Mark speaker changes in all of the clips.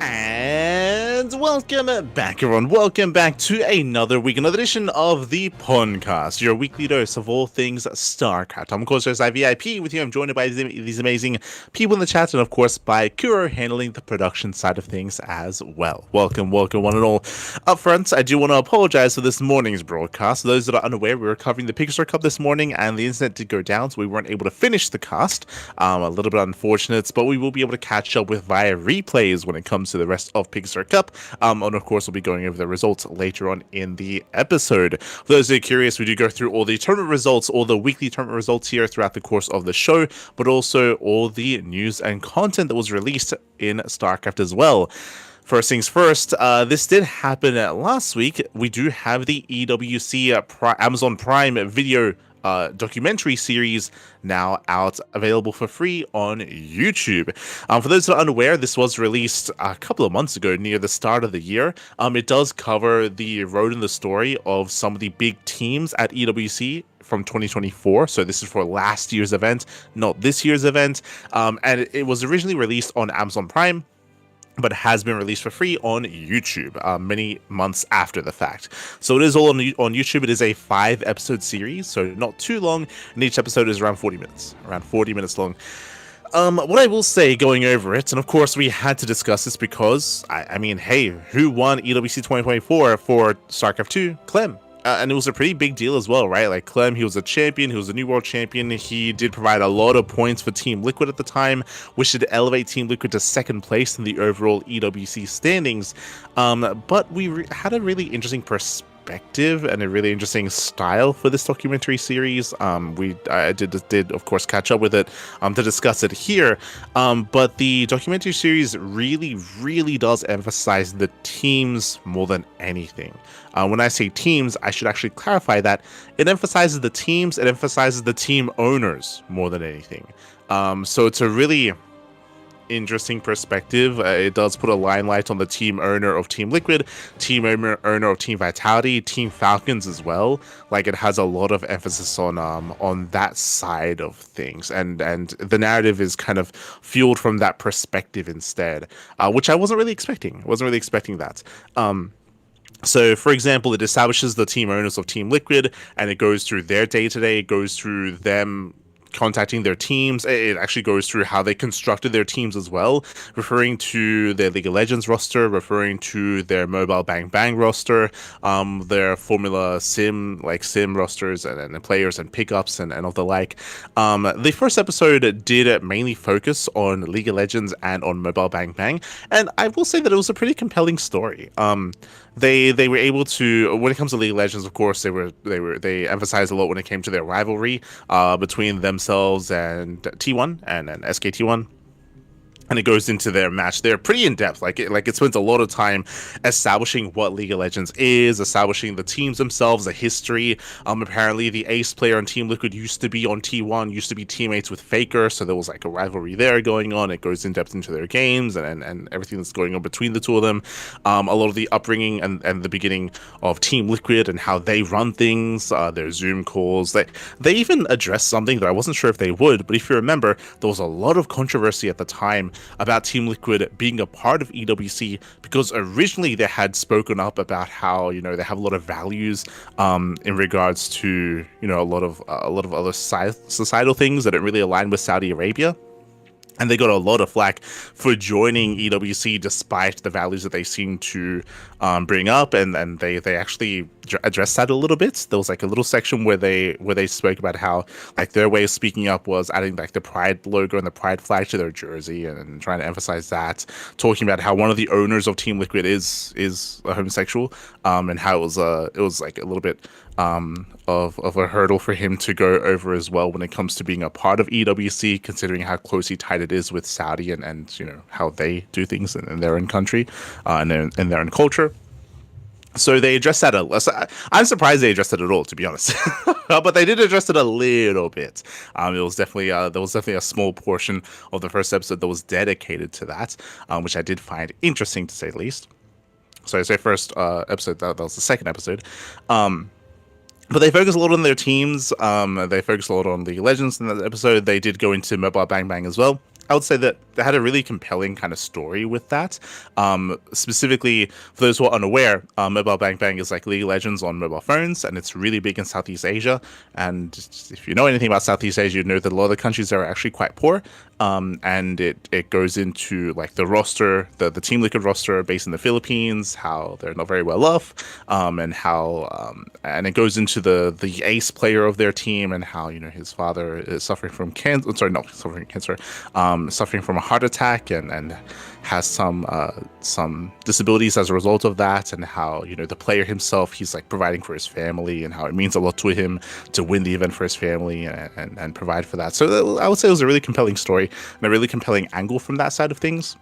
Speaker 1: And welcome back, everyone. Welcome back to another week, another edition of the PondCast, your weekly dose of all things StarCraft. I'm, of course, host VIP. With you, I'm joined by these amazing people in the chat, and of course, by Kuro handling the production side of things as well. Welcome, welcome, one and all. Up front, I do want to apologize for this morning's broadcast. For those that are unaware, we were covering the Pixar Cup this morning, and the internet did go down, so we weren't able to finish the cast. A little bit unfortunate, but we will be able to catch up with via replays when it comes to the rest of Pixar Cup, and of course we'll be going over the results later on in the episode. For those that are curious, we do go through all the tournament results, all the weekly tournament results here throughout the course of the show, but also all the news and content that was released in StarCraft as well. First things first, this did happen last week. We do have the EWC Amazon Prime video documentary series now out, available for free on YouTube. For those that are unaware, this was released a couple of months ago, near the start of the year. It does cover the road and the story of some of the big teams at EWC from 2024. So this is for last year's event, not this year's event. And it was originally released on Amazon Prime, but has been released for free on YouTube many months after the fact. So it is all on YouTube. It is a 5-episode series, so not too long, and each episode is around 40 minutes long. What I will say going over it, and of course we had to discuss this because, I mean, hey, who won EWC 2024 for StarCraft 2? Clem. And it was a pretty big deal as well, right? Like Clem, he was a champion, he was a new world champion. He did provide a lot of points for Team Liquid at the time, which should elevate Team Liquid to second place in the overall EWC standings. But we had a really interesting perspective and a really interesting style for this documentary series. I did of course catch up with it to discuss it here. But the documentary series really does emphasize the teams more than anything. When I say teams, I should actually clarify that it emphasizes the teams, it emphasizes the team owners more than anything. So it's a really interesting perspective. It does put a limelight on the team owner of Team Liquid, team owner of Team Vitality, Team Falcons as well. Like, it has a lot of emphasis on that side of things, and the narrative is kind of fueled from that perspective instead, which I wasn't really expecting. That. So, for example, it establishes the team owners of Team Liquid, and it goes through their day-to-day, it goes through them contacting their teams. It actually goes through how they constructed their teams as well, referring to their League of Legends roster, referring to their Mobile Bang Bang roster, their Formula Sim rosters and players and pickups and all the like. The first episode did mainly focus on League of Legends and on Mobile Bang Bang, and I will say that it was a pretty compelling story. They were able to, when it comes to League of Legends, of course, they emphasized a lot when it came to their rivalry between themselves and T1 and SKT1. And it goes into their match. They're pretty in depth. Like it spends a lot of time establishing what League of Legends is, establishing the teams themselves, the history. Apparently the ace player on Team Liquid used to be on T1, used to be teammates with Faker, so there was like a rivalry there going on. It goes in depth into their games and everything that's going on between the two of them. A lot of the upbringing and the beginning of Team Liquid and how they run things, their Zoom calls. They even addressed something that I wasn't sure if they would, but if you remember, there was a lot of controversy at the time about Team Liquid being a part of EWC, because originally they had spoken up about how, you know, they have a lot of values in regards to, you know, a lot of other societal things that don't really align with Saudi Arabia. And they got a lot of flack for joining EWC despite the values that they seem to bring up, and they actually addressed that a little bit. There was like a little section where they spoke about how, like, their way of speaking up was adding like the pride logo and the pride flag to their jersey and trying to emphasize that, talking about how one of the owners of Team Liquid is a homosexual, and how it was like a little bit of a hurdle for him to go over as well when it comes to being a part of EWC, considering how closely tied it is with Saudi and you know how they do things in their own country and in their own culture. So they addressed that I'm surprised they addressed it at all, to be honest. But they did address it a little bit. It was definitely there was definitely a small portion of the first episode that was dedicated to that, which I did find interesting, to say the least. So I say first episode, that was the second episode. But they focus a lot on their teams. They focus a lot on League of Legends in that episode. They did go into Mobile Bang Bang as well. I would say that had a really compelling kind of story with that. Specifically, for those who are unaware, Mobile Bang Bang is like League of Legends on mobile phones, and it's really big in Southeast Asia. And if you know anything about Southeast Asia, you know that a lot of the countries there are actually quite poor. And it goes into like the roster, the Team Liquid roster based in the Philippines, how they're not very well off, and it goes into the ace player of their team, and how his father is suffering from cancer. Sorry, not suffering from cancer, suffering from a heart attack, and has some disabilities as a result of that, and how the player himself, he's like providing for his family, and how it means a lot to him to win the event for his family and provide for that. So I would say it was a really compelling story and a really compelling angle from that side of things.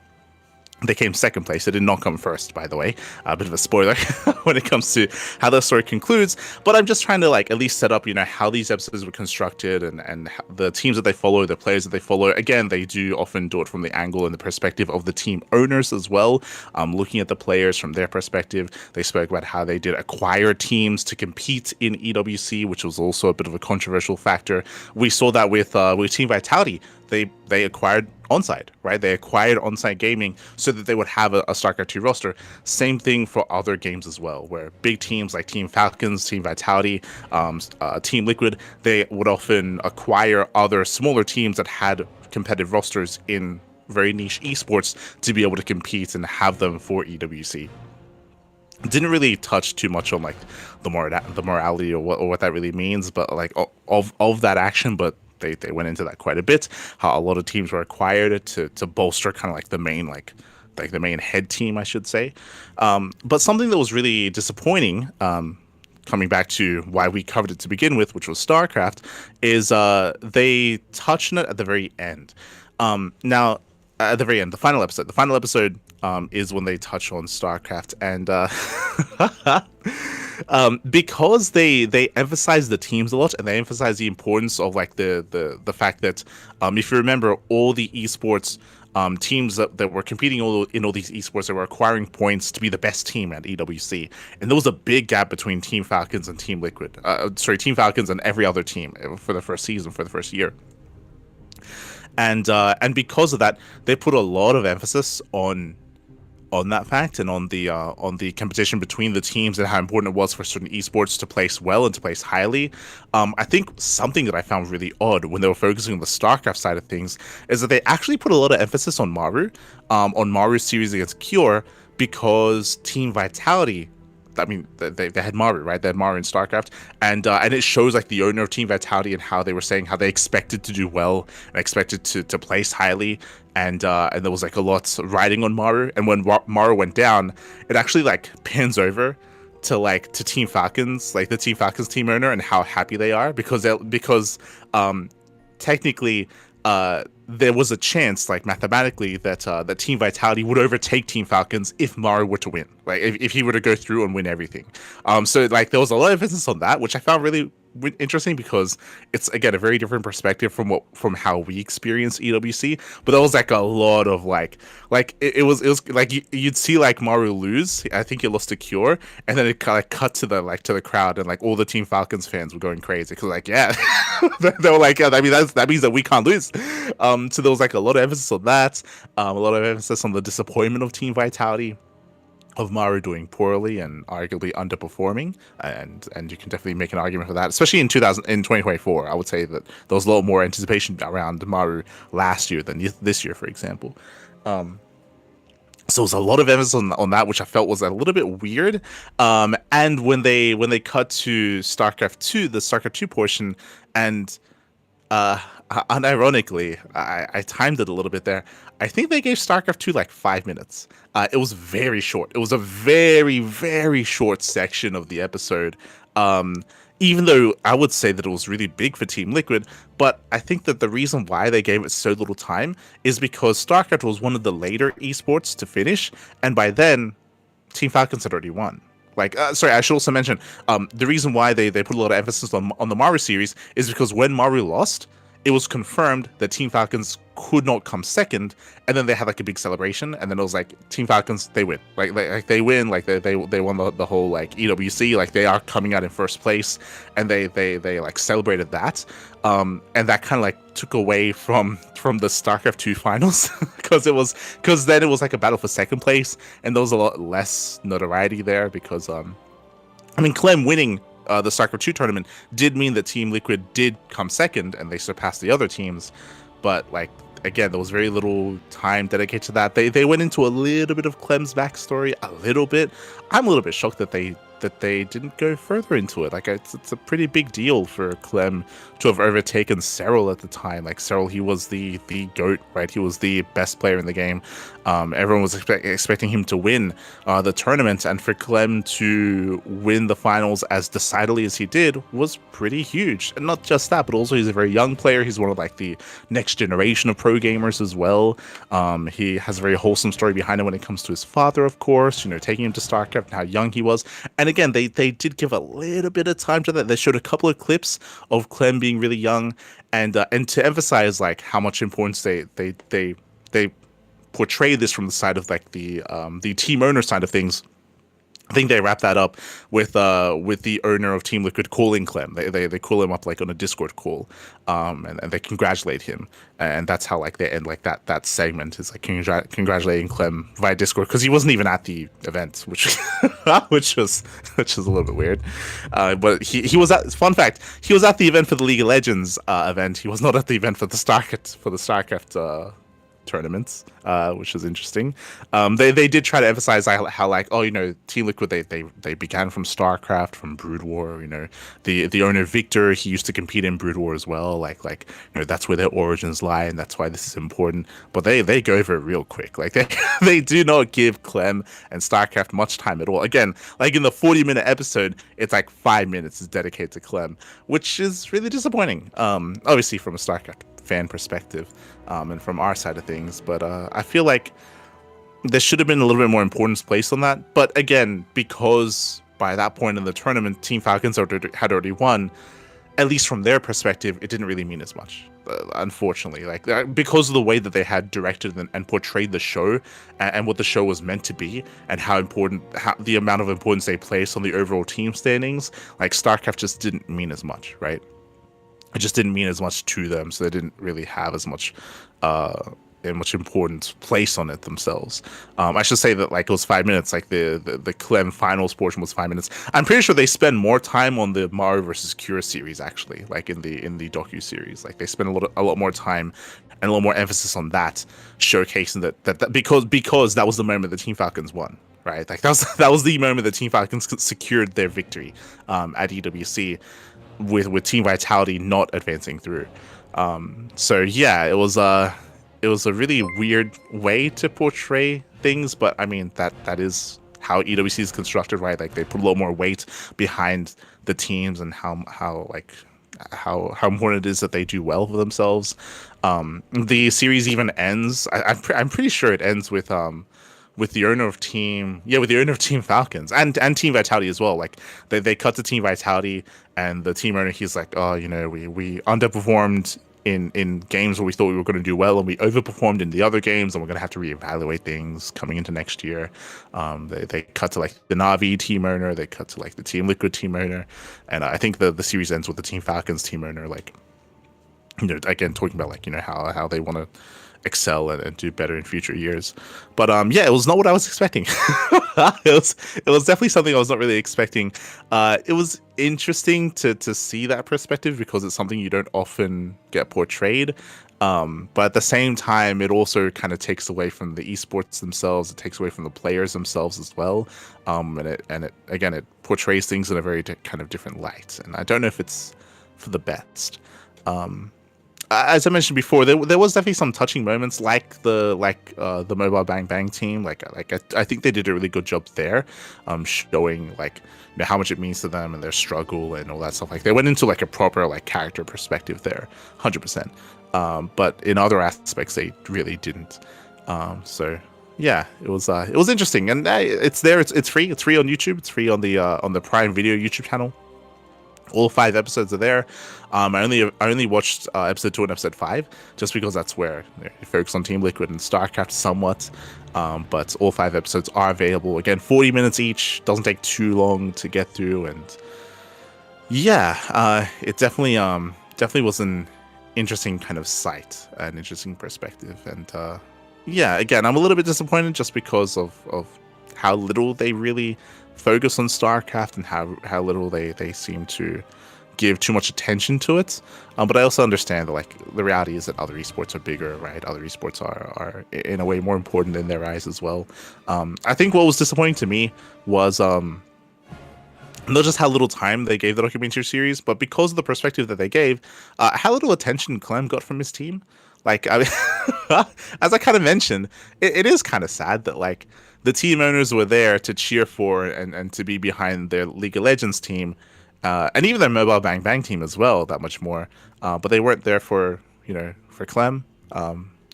Speaker 1: They came second place. They did not come first, by the way. A bit of a spoiler when it comes to how the story concludes. But I'm just trying to like at least set up, how these episodes were constructed and the teams that they follow, the players that they follow. Again, they do often do it from the angle and the perspective of the team owners as well. Looking at the players from their perspective, they spoke about how they did acquire teams to compete in EWC, which was also a bit of a controversial factor. We saw that with Team Vitality. They acquired Onside, right? They acquired Onside Gaming so that they would have a StarCraft 2 roster. Same thing for other games as well, where big teams like Team Falcons, Team Vitality, Team Liquid, they would often acquire other smaller teams that had competitive rosters in very niche esports to be able to compete and have them for EWC. Didn't really touch too much on like the morality or what that really means, but like of that action, but they went into that quite a bit. How a lot of teams were acquired to bolster kind of like the main head team, I should say. But something that was really disappointing, coming back to why we covered it to begin with, which was StarCraft, is they touched on it at the very end. Now, at the very end, the final episode. The final episode is when they touch on StarCraft, and because they emphasize the teams a lot, and they emphasize the importance of like the fact that if you remember, all the esports teams that were competing in all these esports, that were acquiring points to be the best team at EWC, and there was a big gap between Team Falcons and Team Liquid. Team Falcons and every other team for the first season, for the first year. And because of that, they put a lot of emphasis on that fact and on the competition between the teams and how important it was for certain esports to place well and to place highly. I think something that I found really odd when they were focusing on the StarCraft side of things is that they actually put a lot of emphasis on Maru's series against Cure, because Team Vitality, I mean, they had Maru, right? They had Maru in StarCraft, and it shows like the owner of Team Vitality and how they were saying how they expected to do well and expected to place highly, and there was like a lot riding on Maru. And when Maru went down, it actually like pans over to Team Falcons, like the Team Falcons team owner, and how happy they are because technically there was a chance, like mathematically, that Team Vitality would overtake Team Falcons if Maru were to win, like if he were to go through and win everything. So like there was a lot of emphasis on that, which I found really interesting, because it's again a very different perspective from how we experience EWC. But there was like a lot of like it was like you'd see like Maru lose. I think he lost to Cure, and then it kind of cut to the crowd, and like all the Team Falcons fans were going crazy because like they were like, I mean that means that we can't lose. So there was like a lot of emphasis on that, a lot of emphasis on the disappointment of Team Vitality, of Maru doing poorly and arguably underperforming, and you can definitely make an argument for that, especially in 2024. I would say that there was a lot more anticipation around Maru last year than this year, for example. So there's a lot of emphasis on that, which I felt was a little bit weird. And when they cut to StarCraft 2, the StarCraft 2 portion, and unironically, I timed it a little bit there. I think they gave StarCraft 2 like 5 minutes. It was very short. It was a very, very short section of the episode. Even though I would say that it was really big for Team Liquid, but I think that the reason why they gave it so little time is because StarCraft was one of the later esports to finish, and by then, Team Falcons had already won. I should also mention, the reason why they put a lot of emphasis on the Maru series is because when Maru lost, it was confirmed that Team Falcons could not come second, and then they had like a big celebration, and then it was like Team Falcons, they win, like they win, like they won the whole like EWC, like they are coming out in first place, and they like celebrated that, and that kind of like took away from the StarCraft 2 finals because then it was like a battle for second place, and there was a lot less notoriety there because I mean, Clem winning the StarCraft 2 tournament did mean that Team Liquid did come second and they surpassed the other teams. But, like, again, there was very little time dedicated to that. They went into a little bit of Clem's backstory, a little bit. I'm a little bit shocked that they didn't go further into it. Like, it's a pretty big deal for Clem to have overtaken Cyril at the time. Like, Cyril, he was the GOAT, right? He was the best player in the game. Everyone was expecting him to win the tournament, and for Clem to win the finals as decidedly as he did was pretty huge. And not just that, but also he's a very young player. He's one of like the next generation of pro gamers as well. He has a very wholesome story behind him when it comes to his father, of course, you know, taking him to StarCraft and how young he was. And again, they did give a little bit of time to that. They showed a couple of clips of Clem being really young, and to emphasize like how much importance they portray this from the side of like the team owner side of things. I think they wrap that up with the owner of Team Liquid calling Clem. They call him up like on a Discord call, and they congratulate him, and that's how like they end like that segment is like congratulating Clem via Discord, because he wasn't even at the event, which which was a little bit weird. But he was at, fun fact, he was at the event for the League of Legends event. He was not at the event for the StarCraft tournaments, which is interesting. They did try to emphasize how like, oh, you know, Team Liquid, they began from StarCraft, from Brood War. You know, the owner Victor, he used to compete in Brood War as well. Like you know, that's where their origins lie, and that's why this is important. But they go over it real quick. Like they do not give Clem and StarCraft much time at all. Again, like in the 40-minute episode, it's like 5 minutes is dedicated to Clem, which is really disappointing. Obviously from a StarCraft fan perspective, and from our side of things, but I feel like there should have been a little bit more importance placed on that. But again, because by that point in the tournament, Team Falcons had already won, at least from their perspective, it didn't really mean as much, unfortunately. Like, because of the way that they had directed and portrayed the show, and what the show was meant to be, and how the amount of importance they placed on the overall team standings, like StarCraft just didn't mean as much, right? It just didn't mean as much to them, so they didn't really have as much importance placed on it themselves. I should say that like it was 5 minutes, like the Clem finals portion was 5 minutes. I'm pretty sure they spend more time on the Mario versus Cure series, actually, like in the docu series. Like they spend a lot more time and a lot more emphasis on that, showcasing that because that was the moment the Team Falcons won. Right, like that was the moment the Team Falcons secured their victory at EWC, with Team Vitality not advancing through. So yeah, it was a really weird way to portray things, but I mean that is how EWC is constructed, right? Like they put a lot more weight behind the teams and how important it is that they do well for themselves. The series even ends. I'm pretty sure it ends with the owner of Team Falcons and Team Vitality as well. Like they cut to Team Vitality, and the team owner, he's like, oh, you know, we underperformed in games where we thought we were going to do well, and we overperformed in the other games, and we're going to have to reevaluate things coming into next year. They cut to like the Na'Vi team owner, they cut to like the Team Liquid team owner, and I think the series ends with the Team Falcons team owner, like, you know, again talking about like, you know, how they want to excel and do better in future years. But yeah, it was not what I was expecting. it was definitely something I was not really expecting. It was interesting to see that perspective, because it's something you don't often get portrayed. But at the same time, it also kind of takes away from the esports themselves. It takes away from the players themselves as well. And it portrays things in a very kind of different light. And I don't know if it's for the best. As I mentioned before, there was definitely some touching moments, like the Mobile Bang Bang team. I think they did a really good job there, showing like, you know, how much it means to them and their struggle and all that stuff. Like they went into like a proper like character perspective there, 100%. But in other aspects, they really didn't. So yeah, it was interesting, and it's there. It's free. It's free on YouTube. It's free on the Prime Video YouTube channel. All 5 episodes are there. I only watched episode 2 and episode 5, just because that's where you focus on Team Liquid and StarCraft somewhat. But all 5 episodes are available. Again, 40 minutes each. Doesn't take too long to get through, and yeah, it definitely was an interesting kind of sight, an interesting perspective, and yeah, again, I'm a little bit disappointed just because of how little they really focus on StarCraft and how little they seem to give too much attention to it. But I also understand that like the reality is that other esports are bigger, right? Other esports are in a way more important in their eyes as well. I think what was disappointing to me was not just how little time they gave the documentary series, but because of the perspective that they gave, how little attention Clem got from his team. Like, I mean, as I kind of mentioned, it is kind of sad that like the team owners were there to cheer for and to be behind their League of Legends team, and even their Mobile Bang Bang team as well. That much more, but they weren't there for for Clem.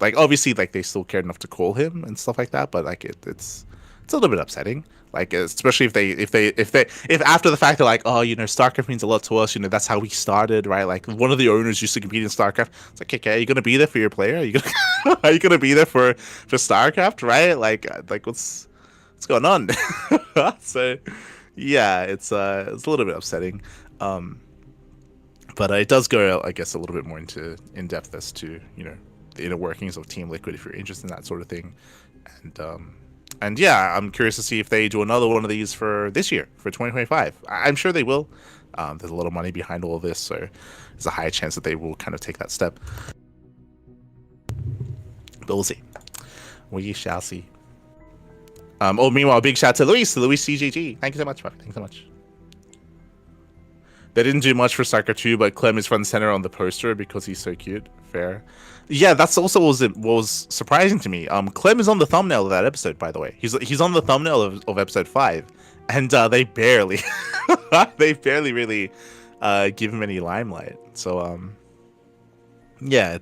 Speaker 1: Like obviously, like they still cared enough to call him and stuff like that, but like it's a little bit upsetting. Like especially if after the fact they're like, oh, StarCraft means a lot to us. That's how we started, right? Like one of the owners used to compete in StarCraft. It's like, okay, are you gonna be there for your player? Are you gonna are you gonna be there for StarCraft, right? Like what's going on? So yeah, it's a little bit upsetting. But it does go, I guess, a little bit more into in depth as to the inner workings of Team Liquid if you're interested in that sort of thing, and yeah, I'm curious to see if they do another one of these for this year, for 2025. I'm sure they will. There's a lot of money behind all of this, so there's a high chance that they will kind of take that step. But we'll see. We shall see. Meanwhile, big shout out to Luis CGG. Thank you so much, bro. Thanks so much. They didn't do much for StarCraft 2, but Clem is front and center on the poster because he's so cute. Fair. Yeah, that's also what was surprising to me. Clem is on the thumbnail of that episode, by the way. He's on the thumbnail of episode 5, and they barely they barely really give him any limelight. So yeah,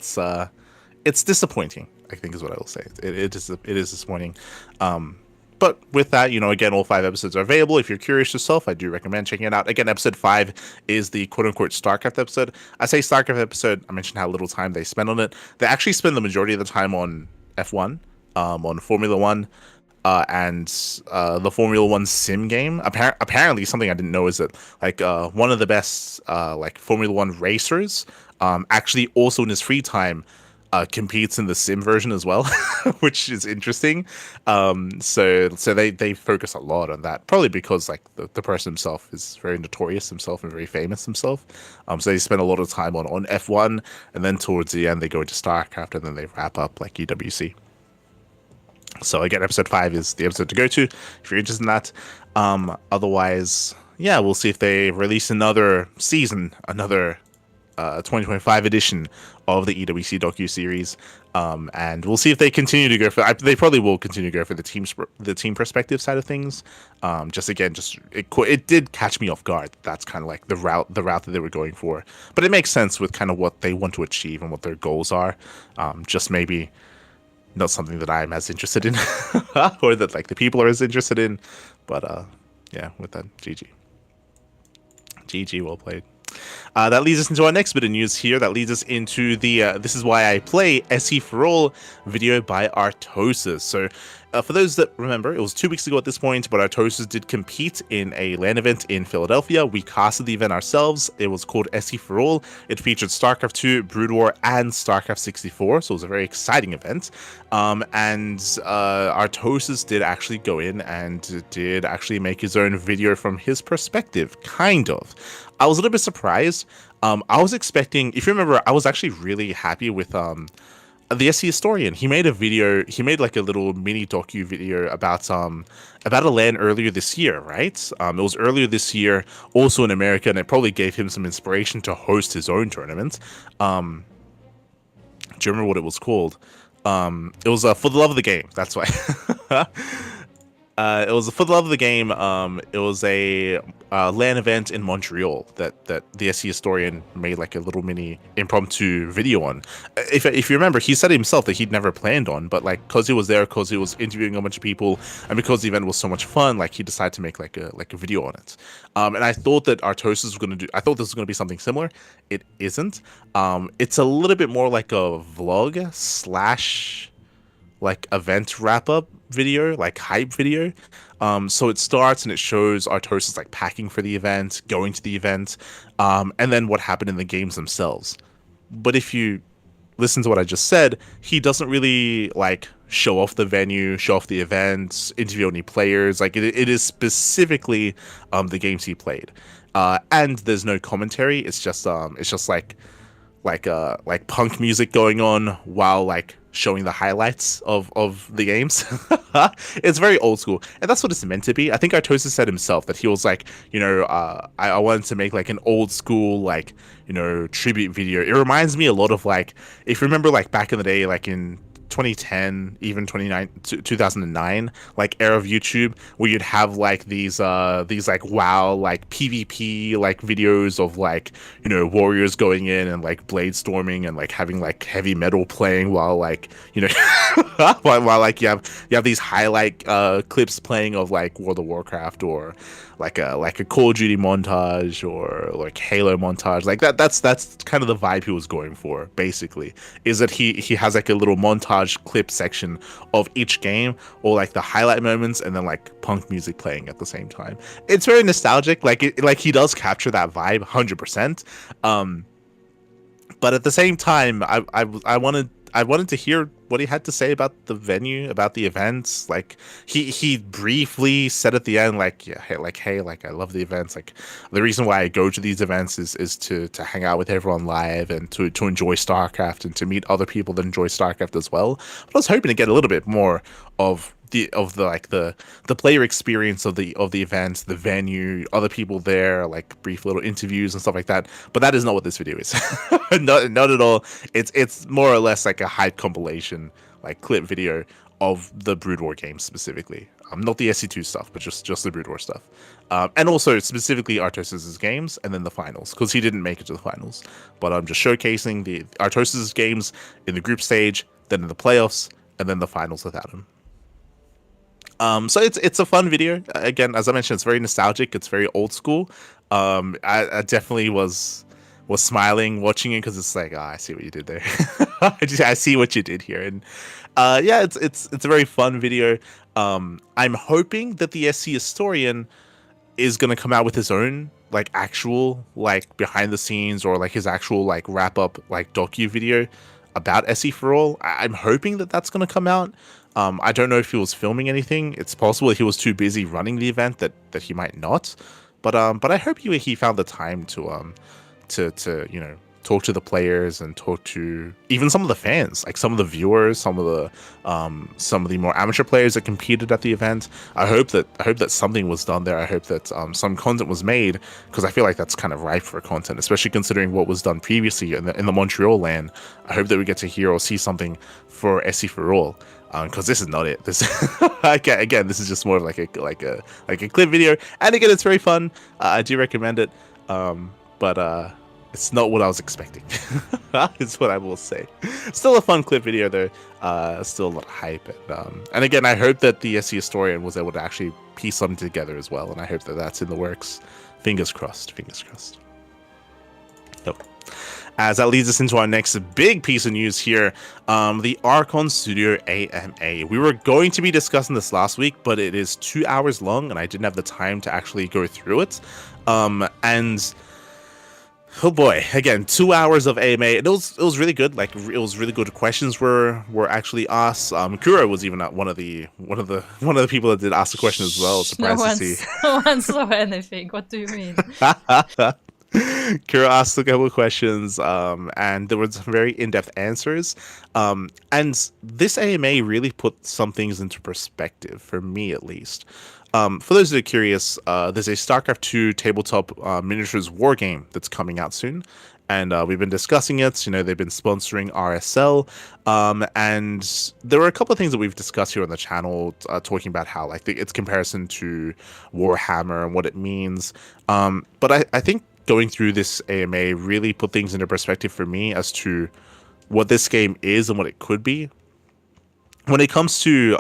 Speaker 1: it's disappointing, I think is what I will say. It is disappointing. But with that, again, all 5 episodes are available. If you're curious yourself, I do recommend checking it out. Again, episode 5 is the quote-unquote StarCraft episode. I say StarCraft episode, I mentioned how little time they spend on it. They actually spend the majority of the time on F1, on Formula 1, and the Formula 1 sim game. Apparently, something I didn't know is that like one of the best like Formula 1 racers actually also in his free time competes in the sim version as well, which is interesting. So they focus a lot on that, probably because like the person himself is very notorious himself and very famous himself. So they spend a lot of time on F1, and then towards the end they go into StarCraft, and then they wrap up like EWC. So again, episode 5 is the episode to go to if you're interested in that. Otherwise, yeah, we'll see if they release another season, another 2025 edition of the EWC docu-series, and we'll see if they continue to go for. They probably will continue to go for the team perspective side of things. It did catch me off guard. That's kind of like the route that they were going for, but it makes sense with kind of what they want to achieve and what their goals are. Just maybe not something that I'm as interested in, or that like the people are as interested in. But yeah, with that, GG, well played. That leads us into our next bit of news here. That leads us into the This Is Why I Play SE for All video by Artosis. So for those that remember, it was 2 weeks ago at this point, but Artosis did compete in a LAN event in Philadelphia. We casted the event ourselves. It was called SE for All. It featured StarCraft 2, Brood War, and StarCraft 64, so it was a very exciting event. And Artosis did actually go in and did actually make his own video from his perspective, kind of. I was a little bit surprised. I was expecting, if you remember, I was actually really happy with the SE Historian. He made a video, he made like a little mini docu video about a LAN earlier this year, right? It was earlier this year, also in America, and it probably gave him some inspiration to host his own tournament. Do you remember what it was called? It was For the Love of the Game, that's why. It was For the Love of the Game. It was a LAN event in Montreal that the SE Historian made like a little mini impromptu video on. If you remember, he said himself that he'd never planned on, but like because he was there, because he was interviewing a bunch of people, and because the event was so much fun, like he decided to make like a video on it. And I thought that Artosis was gonna do. I thought this was gonna be something similar. It isn't. It's a little bit more like a vlog slash like event wrap up video, like hype video. So it starts and it shows Artosis like packing for the event, going to the event, and then what happened in the games themselves. But if you listen to what I just said, he doesn't really like show off the venue, show off the events, interview any players. Like it is specifically the games he played. And there's no commentary. It's just like punk music going on while like showing the highlights of the games. It's very old school, and that's what it's meant to be. I think Artosis said himself that he was like, I wanted to make like an old school like, tribute video. It reminds me a lot of like, if you remember like back in the day, like in 2010, even 2009, like era of YouTube, where you'd have like these like WoW like PvP like videos of like, warriors going in and like blade storming and like having like heavy metal playing while like, while like you have these highlight clips playing of like World of Warcraft, or like a Call of Duty montage, or like Halo montage. Like that's kind of the vibe he was going for, basically, is that he has like a little montage clip section of each game, or like the highlight moments, and then like punk music playing at the same time. It's very nostalgic. Like he does capture that vibe 100%. But at the same time, I wanted to hear what he had to say about the venue, about the events. Like he briefly said at the end, like, yeah, hey, like I love the events. Like the reason why I go to these events is to hang out with everyone live, and to enjoy StarCraft, and to meet other people that enjoy StarCraft as well. But I was hoping to get a little bit more of the player experience of the events, the venue, other people there, like brief little interviews and stuff like that. But that is not what this video is. Not at all. It's more or less like a hype compilation, like clip video of the Brood War games specifically. Not the SC2 stuff, but just the Brood War stuff. And also specifically Artosis' games, and then the finals, because he didn't make it to the finals. But I'm just showcasing the Artosis' games in the group stage, then in the playoffs, and then the finals without him. So it's a fun video. Again, as I mentioned, it's very nostalgic. It's very old school. I definitely was smiling watching it, because it's like, oh, I see what you did there. I see what you did here. And yeah, it's a very fun video. I'm hoping that the SC historian is gonna come out with his own like actual like behind the scenes, or like his actual like wrap up like docu video about SE for All. I'm hoping that that's gonna come out. I don't know if he was filming anything. It's possible he was too busy running the event that he might not. But I hope he found the time to talk to the players, and talk to even some of the fans, like some of the viewers, some of the more amateur players that competed at the event. I hope that something was done there. I hope that some content was made, because I feel like that's kind of ripe for content, especially considering what was done previously in the Montreal LAN. I hope that we get to hear or see something for SC for All. Because this is not it. This again, this is just more of like a clip video, and again, it's very fun. I do recommend it, but it's not what I was expecting. Is what I will say. Still a fun clip video though. Still a lot of hype, and again, I hope that the SC historian was able to actually piece something together as well, and I hope that that's in the works. Fingers crossed. Fingers crossed. Nope. As that leads us into our next big piece of news here, the Archon Studio AMA. We were going to be discussing this last week, but it is 2 hours long, and I didn't have the time to actually go through it. And oh boy, again, 2 hours of AMA. It was really good. Like it was really good. Questions were actually asked. Kuro was even one of the people that did ask the question as well. Surprised to see.
Speaker 2: No one saw anything. What do you mean?
Speaker 1: Kira asked a couple of questions, and there were some very in-depth answers. And this AMA really put some things into perspective, for me at least. For those that are curious, there's a StarCraft 2 tabletop miniatures war game that's coming out soon. And we've been discussing it. They've been sponsoring RSL. And there were a couple of things that we've discussed here on the channel, talking about how like its comparison to Warhammer and what it means. But I think going through this AMA really put things into perspective for me as to what this game is and what it could be. When it comes to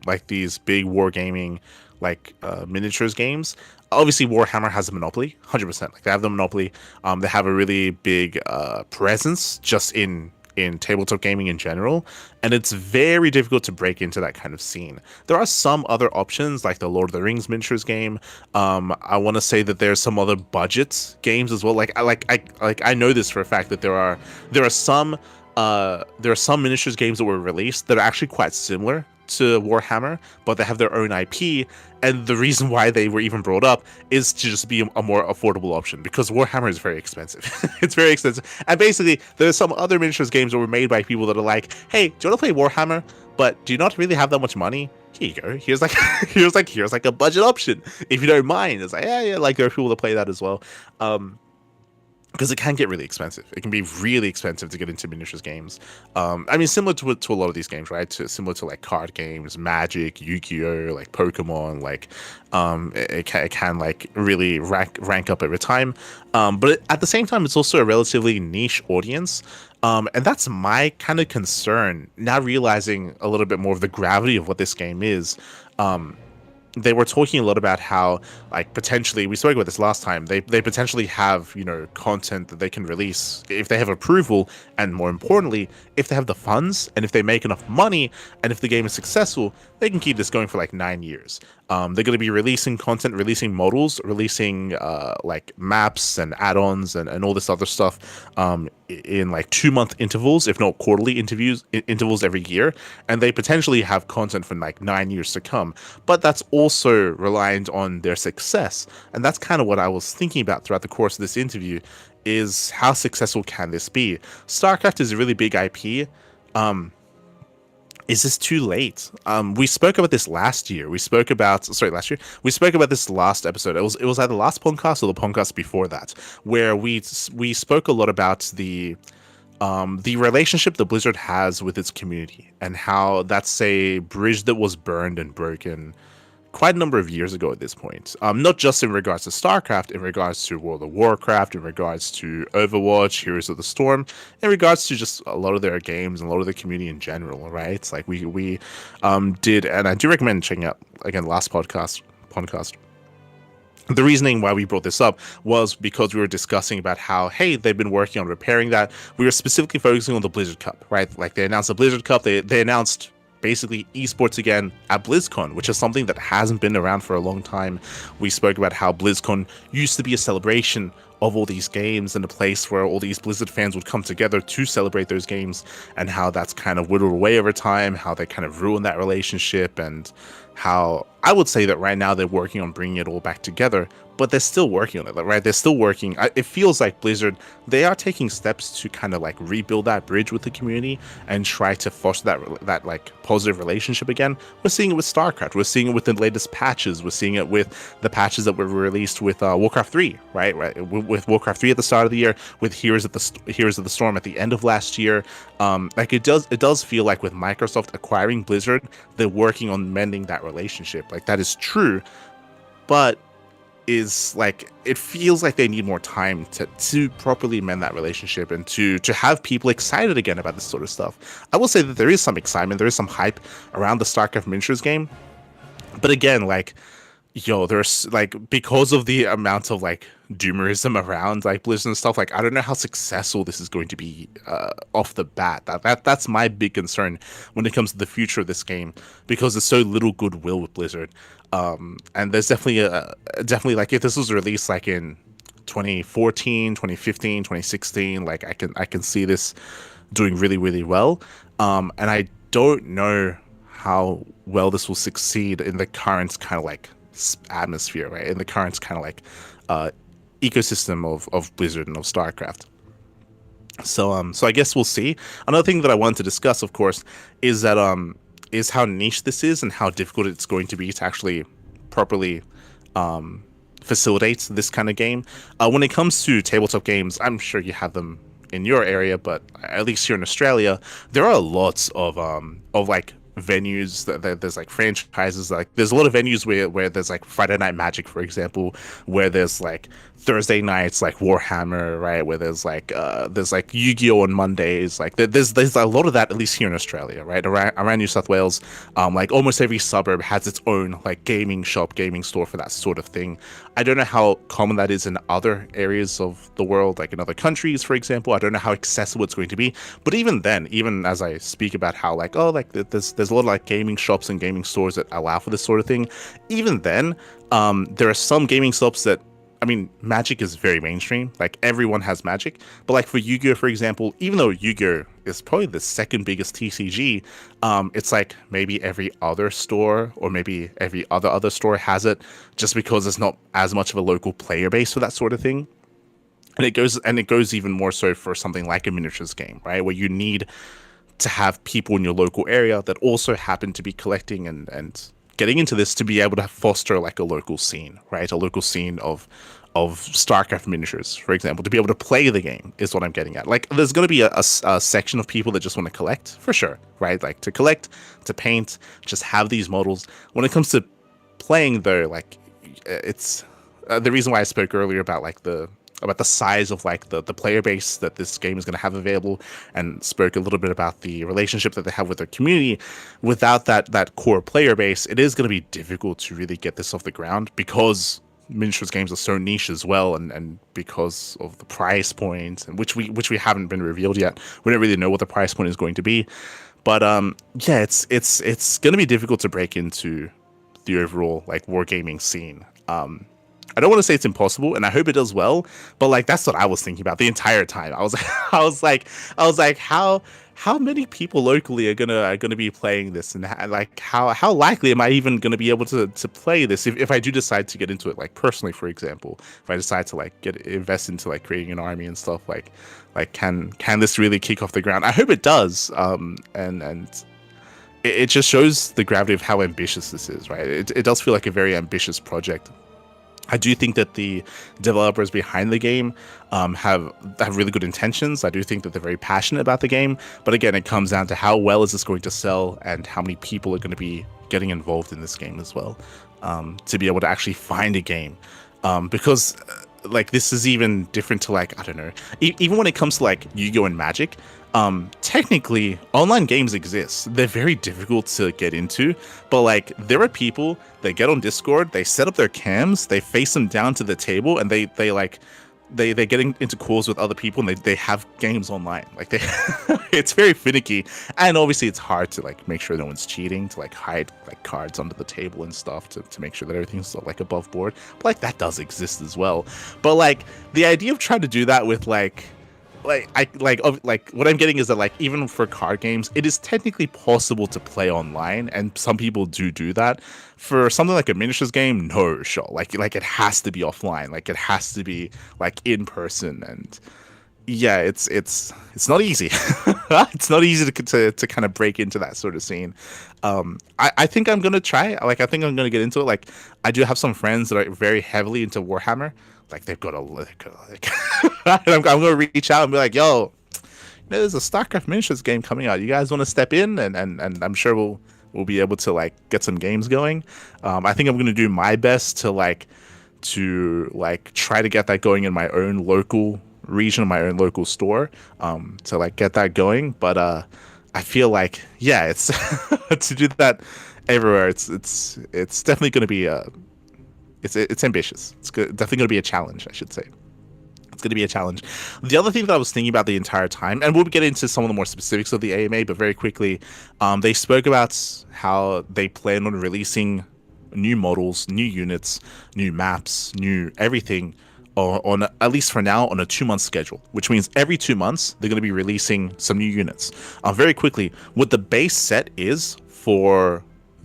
Speaker 1: like these big wargaming like miniatures games, obviously Warhammer has a monopoly, 100%. Like they have the monopoly. They have a really big presence just in tabletop gaming in general, and it's very difficult to break into that kind of scene. There are some other options, like the Lord of the Rings miniatures game. I want to say that there's some other budget games as well. I know this for a fact that there are some there are some miniatures games that were released that are actually quite similar to Warhammer, but they have their own IP. And the reason why they were even brought up is to just be a more affordable option, because Warhammer is very expensive. It's very expensive. And basically, there are some other miniatures games that were made by people that are like, hey, do you want to play Warhammer, but do you not really have that much money? Here you go. Here's like here's like a budget option if you don't mind. It's like, yeah, like there are people that play that as well. Because it can get really expensive. It can be really expensive to get into miniatures games. I mean, similar to a lot of these games, right? Similar to like card games, Magic, Yu-Gi-Oh, like Pokemon. Like, it can like really rank up over time. But at the same time, it's also a relatively niche audience. And that's my kind of concern. Now realizing a little bit more of the gravity of what this game is. They were talking a lot about how, like, potentially, we spoke about this last time, they potentially have, you know, content that they can release if they have approval, and more importantly, if they have the funds, and if they make enough money, and if the game is successful, they can keep this going for like 9 years. They're going to be releasing content, releasing models, releasing like maps and add-ons and all this other stuff in like 2-month intervals, if not quarterly intervals every year. And they potentially have content for like 9 years to come. But that's also reliant on their success. And that's kind of what I was thinking about throughout the course of this interview, is how successful can this be? StarCraft is a really big IP. Is this too late? We spoke about this last year. We spoke about this last episode. It was either the last podcast or the podcast before that, where we spoke a lot about the relationship that Blizzard has with its community, and how that's a bridge that was burned and broken quite a number of years ago at this point. Not just in regards to StarCraft, in regards to World of Warcraft, in regards to Overwatch, Heroes of the Storm, in regards to just a lot of their games and a lot of the community in general, right? It's like we did, and I do recommend checking out, again, last podcast. The reasoning why we brought this up was because we were discussing about how, hey, they've been working on repairing that. We were specifically focusing on the Blizzard Cup, right? Like, they announced the Blizzard Cup, they announced basically esports again at BlizzCon, which is something that hasn't been around for a long time. We spoke about how BlizzCon used to be a celebration of all these games and a place where all these Blizzard fans would come together to celebrate those games, and how that's kind of whittled away over time, how they kind of ruined that relationship, and how I would say that right now they're working on bringing it all back together, but they're still working on it, right? They're still working. It feels like Blizzard, they are taking steps to kind of like rebuild that bridge with the community and try to foster that like positive relationship again. We're seeing it with StarCraft. We're seeing it with the latest patches. We're seeing it with the patches that were released with Warcraft 3, right? With Warcraft 3 at the start of the year, with Heroes of the Storm at the end of last year. Like it does feel like with Microsoft acquiring Blizzard, they're working on mending that relationship. Like, that is true, but is like, it feels like they need more time to properly mend that relationship and to have people excited again about this sort of stuff. I will say that there is some excitement, there is some hype around the StarCraft miniatures game, but again, like, there's like, because of the amount of like doomerism around like Blizzard and stuff, like, I don't know how successful this is going to be off the bat. That's my big concern when it comes to the future of this game, because there's so little goodwill with Blizzard. And there's definitely like, if this was released like in 2014, 2015, 2016, like I can see this doing really, really well. And I don't know how well this will succeed in the current kind of like atmosphere, right? In the current kind of like ecosystem of Blizzard and of StarCraft. So I guess we'll see. Another thing that I wanted to discuss, of course, is that is how niche this is and how difficult it's going to be to actually properly facilitate this kind of game. When it comes to tabletop games, I'm sure you have them in your area, but at least here in Australia, there are lots of like venues that there's like franchises. Like, there's a lot of venues where there's like Friday Night Magic, for example, where there's like Thursday nights like Warhammer, right, where there's like Yu-Gi-Oh on Mondays. Like, there's a lot of that, at least here in Australia, right, around New South Wales. Like, almost every suburb has its own like gaming shop, gaming store for that sort of thing. I don't know how common that is in other areas of the world, like in other countries, for example. I don't know how accessible it's going to be, but even then, even as I speak about how like, oh, like there's a lot of like gaming shops and gaming stores that allow for this sort of thing, even then, there are some gaming shops that I mean, Magic is very mainstream. Like everyone has Magic, but like for Yu-Gi-Oh, for example, even though Yu-Gi-Oh is probably the second biggest TCG, it's like maybe every other store or maybe every other store has it, just because there's not as much of a local player base for that sort of thing. And it goes even more so for something like a miniatures game, right? Where you need to have people in your local area that also happen to be collecting and getting into this to be able to foster like a local scene, right? A local scene of StarCraft miniatures, for example, to be able to play the game is what I'm getting at. Like, there's going to be a section of people that just want to collect, for sure, right? Like, to collect, to paint, just have these models. When it comes to playing, though, like, it's the reason why I spoke earlier about like the size of like the player base that this game is going to have available, and spoke a little bit about the relationship that they have with their community. Without that core player base, it is going to be difficult to really get this off the ground, because miniatures games are so niche as well, and because of the price point, and which we haven't been revealed yet. We don't really know what the price point is going to be, but yeah, it's going to be difficult to break into the overall like wargaming scene. I don't want to say it's impossible, and I hope it does well, but like that's what I was thinking about the entire time. I was I was like, how many people locally are gonna be playing this, and like how likely am I even gonna be able to play this if I do decide to get into it, like personally, for example, if I decide to like invest into like creating an army and stuff, like can this really kick off the ground? I hope it does, and it just shows the gravity of how ambitious this is, right? It does feel like a very ambitious project. I do think that the developers behind the game have really good intentions. I do think that they're very passionate about the game, but again, it comes down to how well is this going to sell, and how many people are going to be getting involved in this game as well, to be able to actually find a game, because like this is even different to like, I don't know, even when it comes to like Yu-Gi-Oh and Magic. Technically online games exist. They're very difficult to get into, but like there are people that get on Discord, they set up their cams, they face them down to the table, and they get into calls with other people, and they have games online. Like they it's very finicky, and obviously it's hard to like make sure no one's cheating, to like hide like cards under the table and stuff to make sure that everything's like above board. But like that does exist as well. But like the idea of trying to do that with like what I'm getting is that like even for card games, it is technically possible to play online, and some people do that. For something like a miniatures game, no, sure, like it has to be offline, like it has to be like in person, and yeah, it's not easy. It's not easy to kind of break into that sort of scene. I think I'm gonna try. Like I think I'm gonna get into it. Like I do have some friends that are very heavily into Warhammer. Like they've got like, I'm gonna reach out and be like, yo, there's a StarCraft miniatures game coming out. You guys want to step in? And I'm sure we'll be able to like get some games going. I think I'm gonna do my best to try to get that going in my own local region, my own local store, to like get that going. But I feel like, yeah, it's to do that everywhere. It's definitely gonna be it's ambitious. It's definitely going to be a challenge, I should say. It's going to be a challenge. The other thing that I was thinking about the entire time, and we'll get into some of the more specifics of the AMA, but very quickly, they spoke about how they plan on releasing new models, new units, new maps, new everything, on at least for now, on a 2-month schedule, which means every 2 months they're going to be releasing some new units. Very quickly, what the base set is for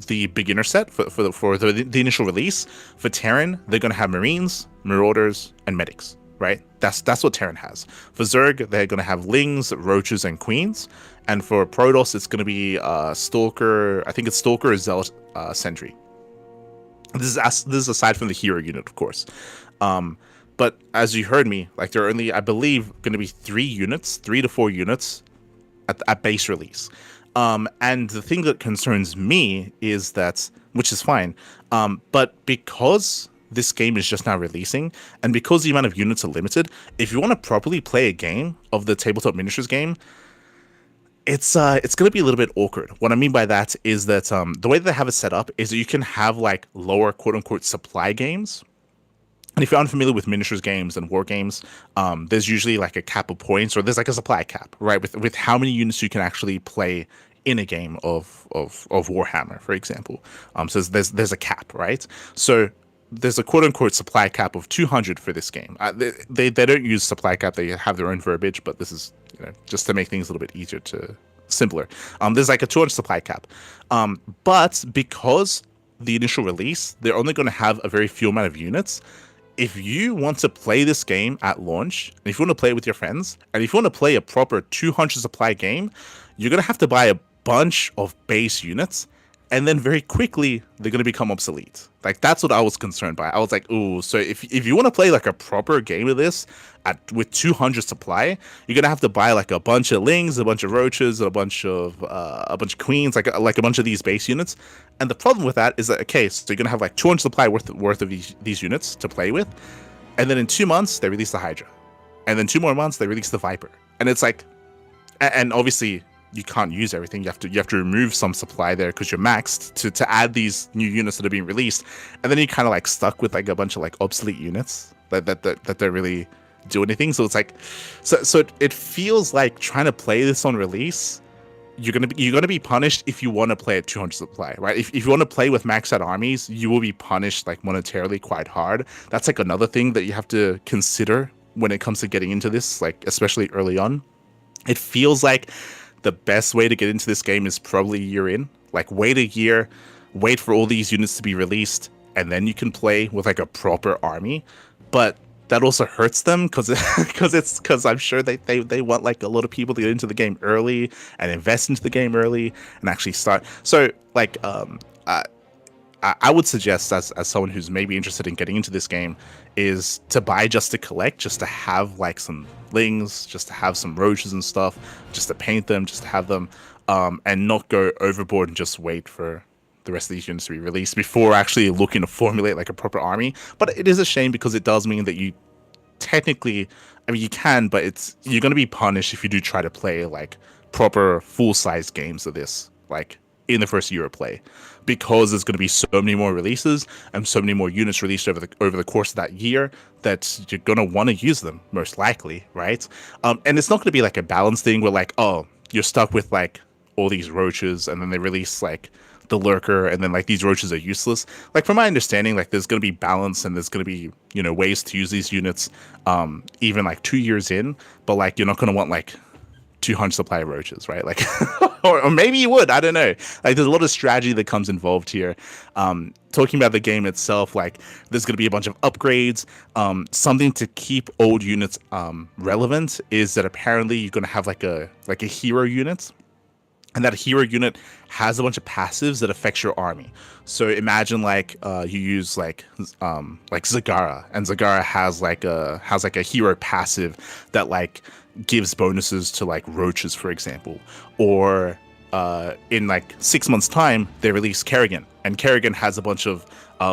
Speaker 1: the beginner set, for the initial release for Terran, they're going to have Marines, Marauders, and Medics, right? That's what Terran has. For Zerg, they're going to have Lings, Roaches, and Queens, and for Protoss, it's going to be Stalker. I think it's Stalker, Zealot, Sentry. This is aside from the hero unit, of course. But as you heard me, like there are only, I believe, going to be 3 to 4 units at base release. And the thing that concerns me is that, which is fine, but because this game is just now releasing, and because the amount of units are limited, if you want to properly play a game of the tabletop miniatures game, it's going to be a little bit awkward. What I mean by that is that the way that they have it set up is that you can have like lower quote unquote supply games. And if you're unfamiliar with miniatures games and war games, there's usually like a cap of points, or there's like a supply cap, right? With how many units you can actually play in a game of Warhammer, for example. So there's a cap, right? So there's a quote unquote supply cap of 200 for this game. They don't use supply cap; they have their own verbiage, but this is just to make things a little bit easier to simpler. There's like a 200 supply cap, but because the initial release, they're only going to have a very few amount of units. If you want to play this game at launch, and if you want to play it with your friends, and if you want to play a proper 200 supply game, you're going to have to buy a bunch of base units, and then very quickly they're going to become obsolete. Like, that's what I was concerned by. I was like, ooh, so if you want to play like a proper game of this with 200 supply, you're going to have to buy like a bunch of lings, a bunch of roaches, a bunch of queens, like a bunch of these base units. And the problem with that is that, okay, so you're going to have like 200 supply worth of these units to play with, and then in 2 months they release the Hydra, and then 2 more months they release the Viper, and it's like, and obviously you can't use everything. You have to remove some supply there because you're maxed to add these new units that are being released, and then you're kind of like stuck with like a bunch of like obsolete units that don't really do anything. So it's like, so it feels like trying to play this on release, you're gonna be punished if you want to play at 200 supply, right? If you want to play with maxed out armies, you will be punished like monetarily quite hard. That's like another thing that you have to consider when it comes to getting into this, like especially early on. It feels like the best way to get into this game is probably a year in. Like, wait a year, wait for all these units to be released, and then you can play with like a proper army. But that also hurts them because I'm sure they want like a lot of people to get into the game early and invest into the game early and actually start. So like I would suggest, as someone who's maybe interested in getting into this game, is to buy just to collect, just to have like some lings, just to have some roaches and stuff, just to paint them, just to have them, and not go overboard and just wait for the rest of these units to be released before actually looking to formulate like a proper army. But it is a shame because it does mean that you technically, I mean, you can, but you're going to be punished if you do try to play like proper full-size games of this, like in the first year of play, because there's going to be so many more releases and so many more units released over the course of that year that you're going to want to use them most likely, right? And it's not going to be like a balance thing where like, oh, you're stuck with like all these roaches and then they release like the lurker and then like these roaches are useless. Like, from my understanding, like there's going to be balance and there's going to be, ways to use these units even like 2 years in, but like you're not going to want like 200 supply of roaches, right? Like, or maybe you would, I don't know. Like, there's a lot of strategy that comes involved here. Talking about the game itself, like there's going to be a bunch of upgrades. Something to keep old units relevant is that apparently you're going to have like a hero unit, and that hero unit has a bunch of passives that affects your army. So imagine like you use like Zagara, and Zagara has like a hero passive that like gives bonuses to like roaches, for example. Or in like 6 months time they release Kerrigan, and Kerrigan has a bunch of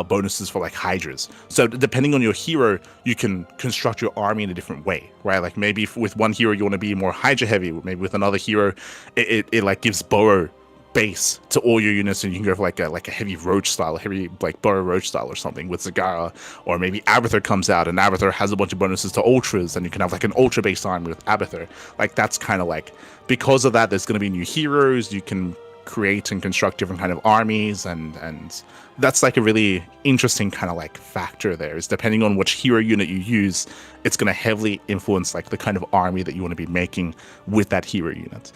Speaker 1: bonuses for like hydras. So depending on your hero, you can construct your army in a different way, right? Like maybe with one hero you want to be more hydra heavy, maybe with another hero it like gives burrow base to all your units, and you can go for like a heavy roach style, a heavy like burrow roach style or something with Zagara. Or maybe Abathur comes out and Abathur has a bunch of bonuses to ultras, and you can have like an ultra based army with Abathur. Like, that's kind of like, because of that, there's going to be new heroes. You can create and construct different kind of armies, and that's like a really interesting kind of like factor there, is depending on which hero unit you use, it's going to heavily influence like the kind of army that you want to be making with that hero unit.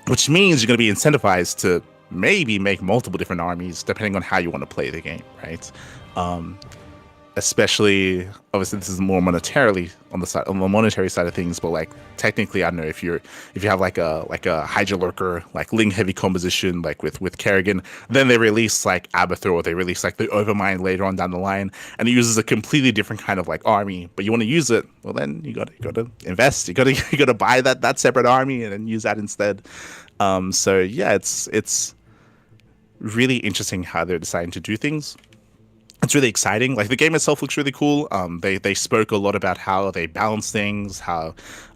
Speaker 1: Which means you're going to be incentivized to maybe make multiple different armies depending on how you want to play the game, right? Especially, obviously, this is more monetarily on the monetary side of things, but like technically, I don't know, if you have like a Hydra Lurker, like Ling heavy composition, like with Kerrigan, then they release like Abathur, or they release like the Overmind later on down the line, and it uses a completely different kind of like army. But you want to use it, well, then you got to invest. You got to buy that separate army and then use that instead. So yeah, it's really interesting how they're deciding to do things. It's really exciting. Like, the game itself looks really cool. They spoke a lot about how they balance things, how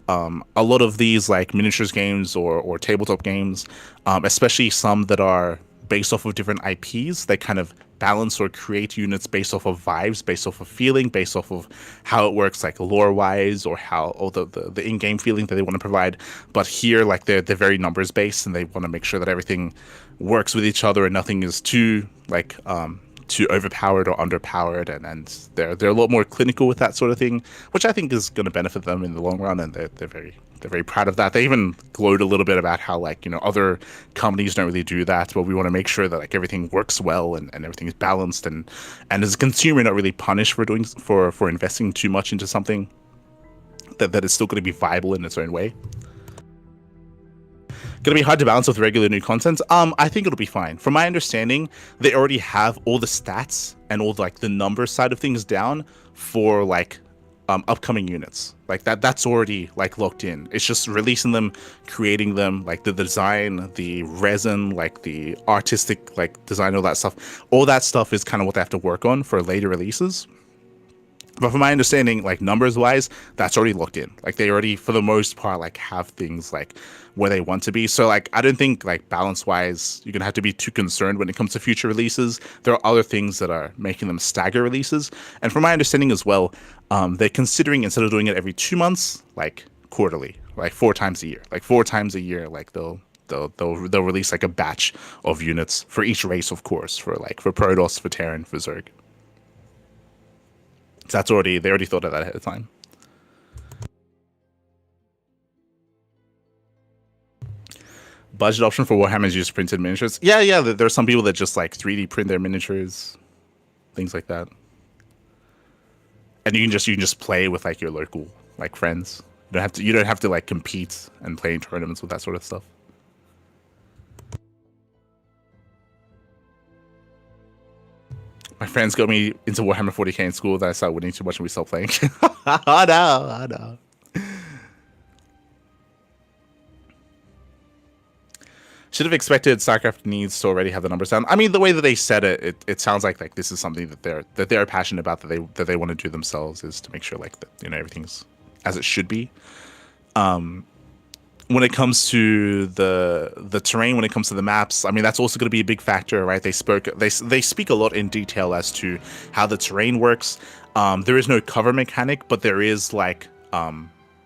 Speaker 1: a lot of these like miniatures games or tabletop games, especially some that are based off of different IPs, they kind of balance or create units based off of vibes, based off of feeling, based off of how it works, like lore wise, or how the in-game feeling that they want to provide. But here, like, they're very numbers based, and they want to make sure that everything works with each other and nothing is too like too overpowered or underpowered, and they're a lot more clinical with that sort of thing, which I think is going to benefit them in the long run, and they're very proud of that. They even gloat a little bit about how, like, you know, other companies don't really do that, but we want to make sure that like everything works well and everything is balanced, and as a consumer not really punished for doing for investing too much into something that is still going to be viable in its own way. Going to be hard to balance with regular new content. I think it'll be fine. From my understanding, they already have all the stats and all like the number side of things down for like upcoming units. Like that's already like locked in. It's just releasing them, creating them, like the design, the resin, like the artistic like design, all that stuff. All that stuff is kind of what they have to work on for later releases. But from my understanding, like numbers wise, that's already locked in. Like they already, for the most part, like have things like where they want to be. So like I don't think like balance wise, you're gonna have to be too concerned when it comes to future releases. There are other things that are making them stagger releases. And from my understanding as well, they're considering, instead of doing it every 2 months, like quarterly, like 4 times a year. Like 4 times a year, like they'll release like a batch of units for each race, of course, for Protoss, for Terran, for Zerg. So they already thought of that ahead of time. Budget option for Warhammer's use printed miniatures. Yeah. There's some people that just like 3D print their miniatures, things like that. And you can just play with like your local like friends. You don't have to like compete and play in tournaments with that sort of stuff. My friends got me into Warhammer 40k in school, then I started winning too much and we stopped playing. Oh no. Should have expected StarCraft needs to already have the numbers down. I mean, the way that they said it sounds like this is something that they're passionate about, that they want to do themselves, is to make sure like that, you know, everything's as it should be. When it comes to the terrain, when it comes to the maps, I mean, that's also going to be a big factor, right? They speak a lot in detail as to how the terrain works. There is no cover mechanic, but there is like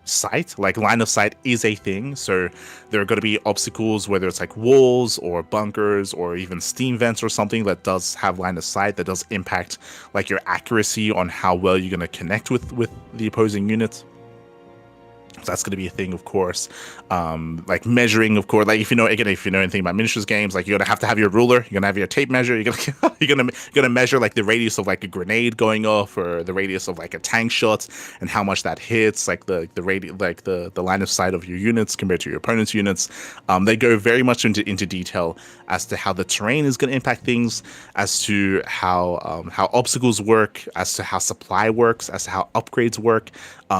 Speaker 1: sight, like line of sight is a thing. So there are going to be obstacles, whether it's like walls or bunkers or even steam vents or something that does have line of sight, that does impact like your accuracy on how well you're going to connect with the opposing units. So that's going to be a thing, of course. Like measuring, of course. Like if you know anything about miniatures games, like you're gonna have to have your ruler. You're gonna have your tape measure. You're gonna measure like the radius of like a grenade going off, or the radius of like a tank shot, and how much that hits. Like the radius, like the line of sight of your units compared to your opponent's units. They go very much into detail as to how the terrain is going to impact things, as to how obstacles work, as to how supply works, as to how upgrades work.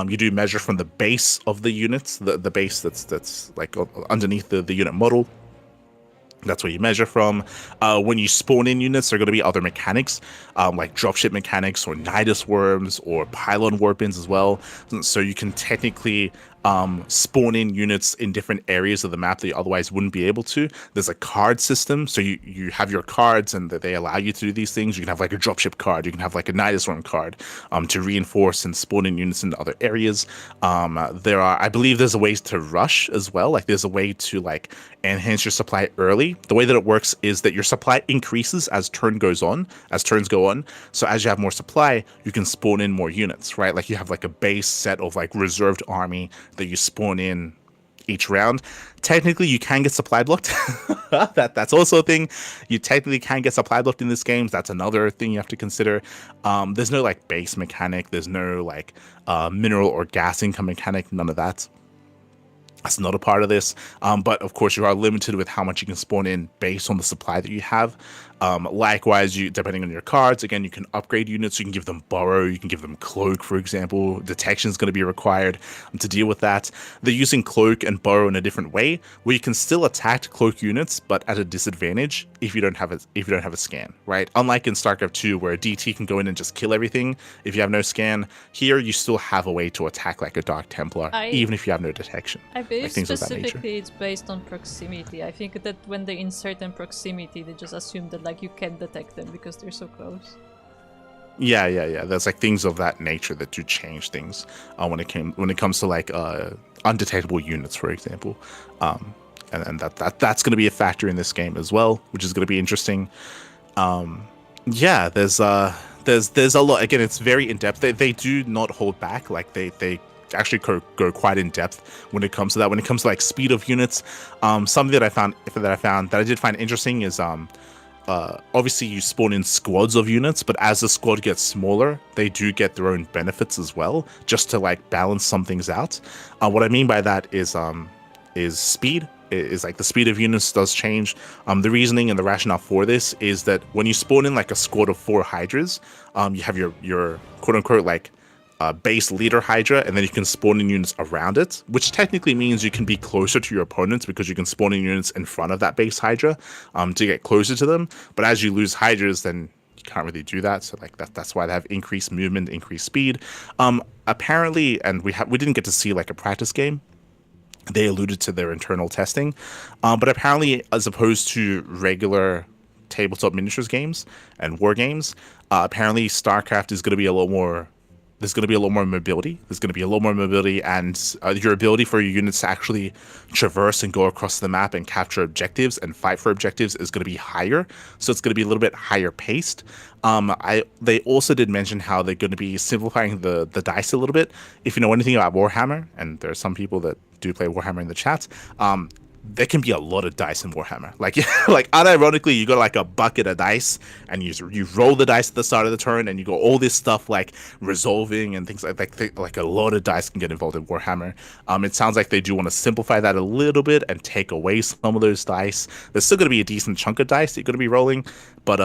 Speaker 1: You do measure from the base of the units, the base that's like underneath the unit model. That's where you measure from. When you spawn in units, there are going to be other mechanics, like dropship mechanics or Nidus worms or pylon warpins as well. So you can technically spawn in units in different areas of the map that you otherwise wouldn't be able to. There's a card system, so you have your cards and that they allow you to do these things. You can have like a dropship card, you can have like a Nidus worm card to reinforce and spawn in units into other areas. I believe there's a way to rush as well. Like there's a way to like enhance your supply early. The way that it works is that your supply increases as turns go on. So as you have more supply, you can spawn in more units, right? Like you have like a base set of like reserved army that you spawn in each round. Technically, you can get supply blocked. That's also a thing. You technically can get supply blocked in this game. That's another thing you have to consider. There's no like base mechanic. There's no like mineral or gas income mechanic. None of that. That's not a part of this. But of course, you are limited with how much you can spawn in based on the supply that you have. Likewise, depending on your cards, again, you can upgrade units. You can give them burrow. You can give them cloak, for example. Detection is going to be required to deal with that. They're using cloak and burrow in a different way, where you can still attack cloak units, but at a disadvantage if you don't have a scan, right? Unlike in StarCraft 2, where a DT can go in and just kill everything if you have no scan. Here, you still have a way to attack like a Dark Templar, even if you have no detection.
Speaker 2: I believe
Speaker 1: like things
Speaker 2: specifically
Speaker 1: of that nature.
Speaker 2: it's based on proximity. I think that when they insert in proximity, they just assume that like you can detect them because they're so close.
Speaker 1: Yeah. There's like things of that nature that do change things when it comes to like undetectable units, for example. And that's going to be a factor in this game as well, which is going to be interesting. Yeah, there's a lot. Again, it's very in depth. They do not hold back. Like they actually go quite in depth when it comes to that. When it comes to like speed of units, something that I did find interesting is obviously you spawn in squads of units, but as the squad gets smaller, they do get their own benefits as well, just to like balance some things out. What I mean by that is speed. Is like the speed of units does change. The reasoning and the rationale for this is that when you spawn in like a squad of 4 hydras, you have your quote unquote like base leader hydra, and then you can spawn in units around it, which technically means you can be closer to your opponents because you can spawn in units in front of that base hydra to get closer to them. But as you lose hydras, then you can't really do that. So like that's why they have increased movement, increased speed. Apparently, and we didn't get to see like a practice game. They alluded to their internal testing, but apparently, as opposed to regular tabletop miniatures games and war games, apparently StarCraft is going to be a lot more. There's going to be a lot more mobility. There's going to be a lot more mobility, and your ability for your units to actually traverse and go across the map and capture objectives and fight for objectives is going to be higher. So it's going to be a little bit higher paced. They also did mention how they're going to be simplifying the dice a little bit. If you know anything about Warhammer, and there are some people that do play Warhammer in the chat, there can be a lot of dice in Warhammer. Like, like unironically, you got like a bucket of dice, and you roll the dice at the start of the turn, and you got all this stuff like resolving and things like a lot of dice can get involved in Warhammer. It sounds like they do want to simplify that a little bit and take away some of those dice. There's still going to be a decent chunk of dice that you're going to be rolling, but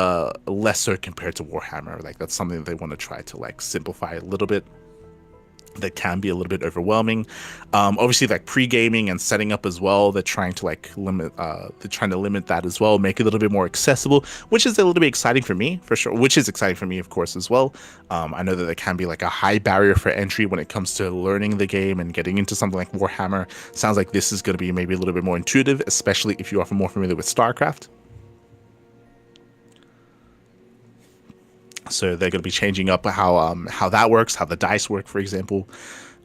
Speaker 1: less so compared to Warhammer. Like that's something that they want to try to like simplify a little bit. That can be a little bit overwhelming. Obviously, like pre-gaming and setting up as well, they're trying to like limit. They're trying to limit that as well, make it a little bit more accessible, which is a little bit exciting for me, for sure. Which is exciting for me, of course, as well. I know that there can be like a high barrier for entry when it comes to learning the game and getting into something like Warhammer. Sounds like this is going to be maybe a little bit more intuitive, especially if you are more familiar with StarCraft. So they're going to be changing up how that works, how the dice work, for example.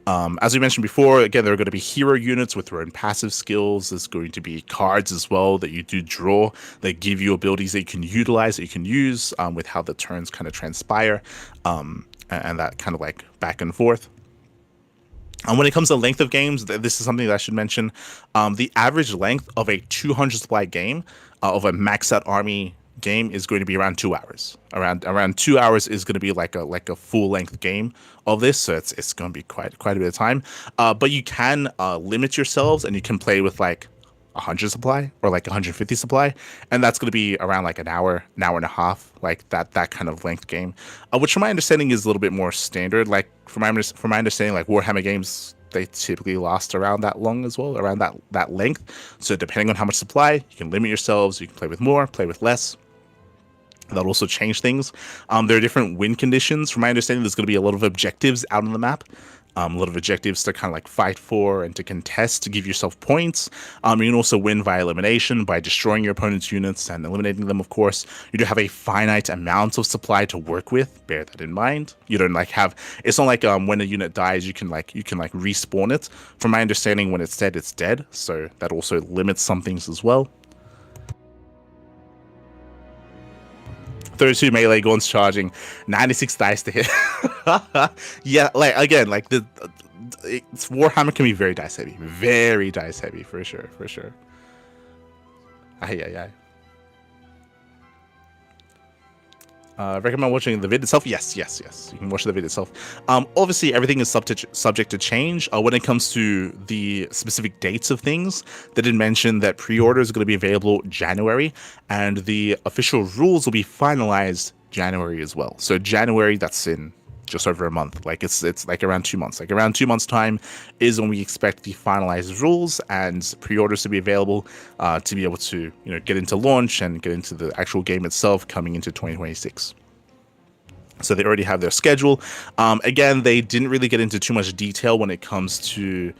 Speaker 1: As we mentioned before, again, there are going to be hero units with their own passive skills. There's going to be cards as well that you do draw that give you abilities that you can utilize, that you can use with how the turns kind of transpire, and that kind of like back and forth. And when it comes to length of games, this is something that I should mention. The average length of a 200 supply game of a maxed out army game is going to be around 2 hours. Around 2 hours is going to be like a full length game of this, so it's going to be quite a bit of time. But you can limit yourselves, and you can play with like 100 supply or like 150 supply, and that's going to be around like an hour and a half, like that kind of length game, which from my understanding is a little bit more standard. Like from my understanding, like Warhammer games, they typically last around that long as well, around that length. So depending on how much supply, you can limit yourselves. You can play with more, play with less. That'll also change things. There are different win conditions. From my understanding, there's going to be a lot of objectives out on the map. A lot of objectives to kind of like fight for and to contest to give yourself points. You can also win via elimination by destroying your opponent's units and eliminating them, of course. You do have a finite amount of supply to work with. Bear that in mind. You don't like have, it's not like when a unit dies, you can respawn it. From my understanding, when it's dead, it's dead. So that also limits some things as well. 32 melee guns charging, 96 dice to hit. Yeah, like again, like Warhammer can be very dice heavy, for sure. Aye. Recommend watching the vid itself? Yes. You can watch the vid itself. Obviously, everything is subject to change when it comes to the specific dates of things. They did mention that pre-order is going to be available January, and the official rules will be finalized January as well. So January, that's in just over a month. Like it's like around 2 months. Like around 2 months' time is when we expect the finalized rules and pre-orders to be available to be able to get into launch and get into the actual game itself coming into 2026. So they already have their schedule. Again, they didn't really get into too much detail when it comes to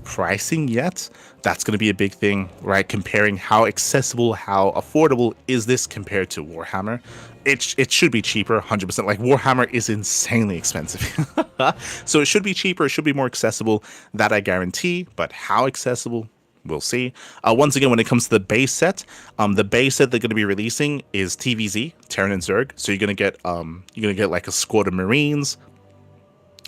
Speaker 1: pricing yet. That's going to be a big thing, right? Comparing how accessible, how affordable is this compared to Warhammer. It should be cheaper, 100%. Like Warhammer is insanely expensive. So it should be cheaper, it should be more accessible, that I guarantee. But how accessible? we'll see. Once again, when it comes to the base set they're going to be releasing is TVZ, Terran and Zerg. So you're gonna get like a squad of Marines.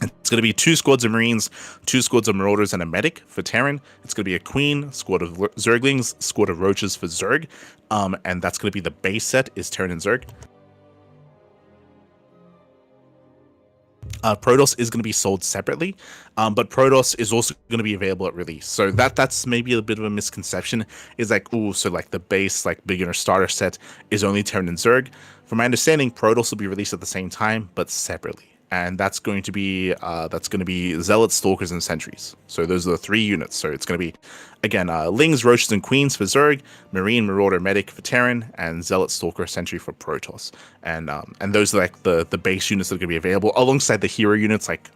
Speaker 1: It's going to be 2 squads of Marines, 2 squads of Marauders, and a medic for Terran. It's going to be a Queen, squad of Zerglings, squad of Roaches for Zerg. And that's going to be the base set is Terran and Zerg. Protoss is going to be sold separately, but Protoss is also going to be available at release. So that's maybe a bit of a misconception. Is like, ooh, so like the base like beginner starter set is only Terran and Zerg. From my understanding, Protoss will be released at the same time, but separately. And that's going to be Zealots, Stalkers, and Sentries. So those are the 3 units. So it's going to be, again, Lings, Roaches, and Queens for Zerg, Marine, Marauder, Medic for Terran, and Zealot, Stalker, Sentry for Protoss. And those are like the base units that are going to be available alongside the hero units like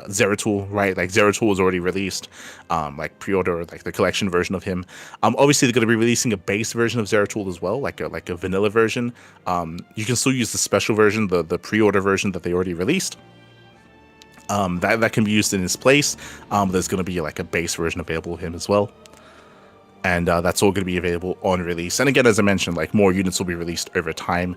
Speaker 1: Zeratul, right? Like Zeratul was already released, like pre-order, like the collection version of him. Obviously they're going to be releasing a base version of Zeratul as well, like a vanilla version. You can still use the special version, the pre-order version that they already released. That can be used in his place. There's going to be like a base version available of him as well. And that's all going to be available on release. And again, as I mentioned, like more units will be released over time.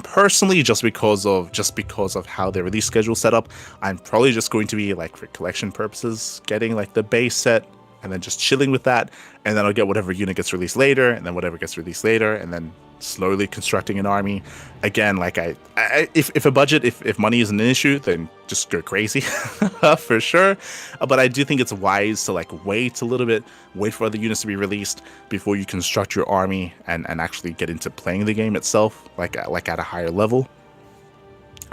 Speaker 1: Personally, just because of how their release schedule set up, I'm probably just going to be like for collection purposes, getting like the base set and then just chilling with that. And then I'll get whatever unit gets released later, and then whatever gets released later, and then slowly constructing an army. Again, like if money isn't an issue, then just go crazy for sure. But I do think it's wise to like wait a little bit, wait for other units to be released before you construct your army and actually get into playing the game itself, like at a higher level.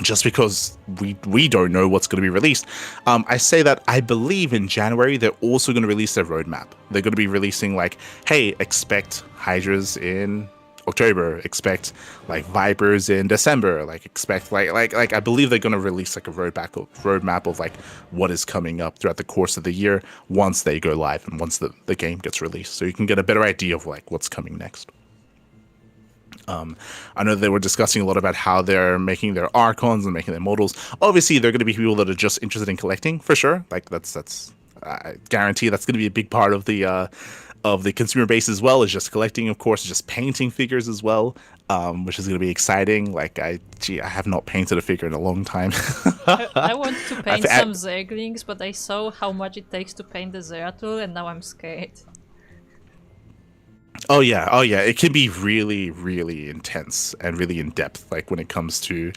Speaker 1: Just because we don't know what's going to be released. I say that I believe in January they're also going to release their roadmap. They're going to be releasing like, hey, expect Hydras in October, expect like Vipers in December, like expect like I believe they're going to release like a roadmap of like what is coming up throughout the course of the year once they go live and once the game gets released, so you can get a better idea of like what's coming next. I know they were discussing a lot about how they're making their Archons and making their models. Obviously, they're going to be people that are just interested in collecting for sure. Like that's I guarantee that's going to be a big part of the consumer base as well, is just collecting, of course, just painting figures as well, which is going to be exciting. Like I have not painted a figure in a long time.
Speaker 2: I want to paint some Zerglings, but I saw how much it takes to paint the Zeratul, and now I'm scared.
Speaker 1: Oh yeah, it can be really, really intense and really in depth. Like when it comes to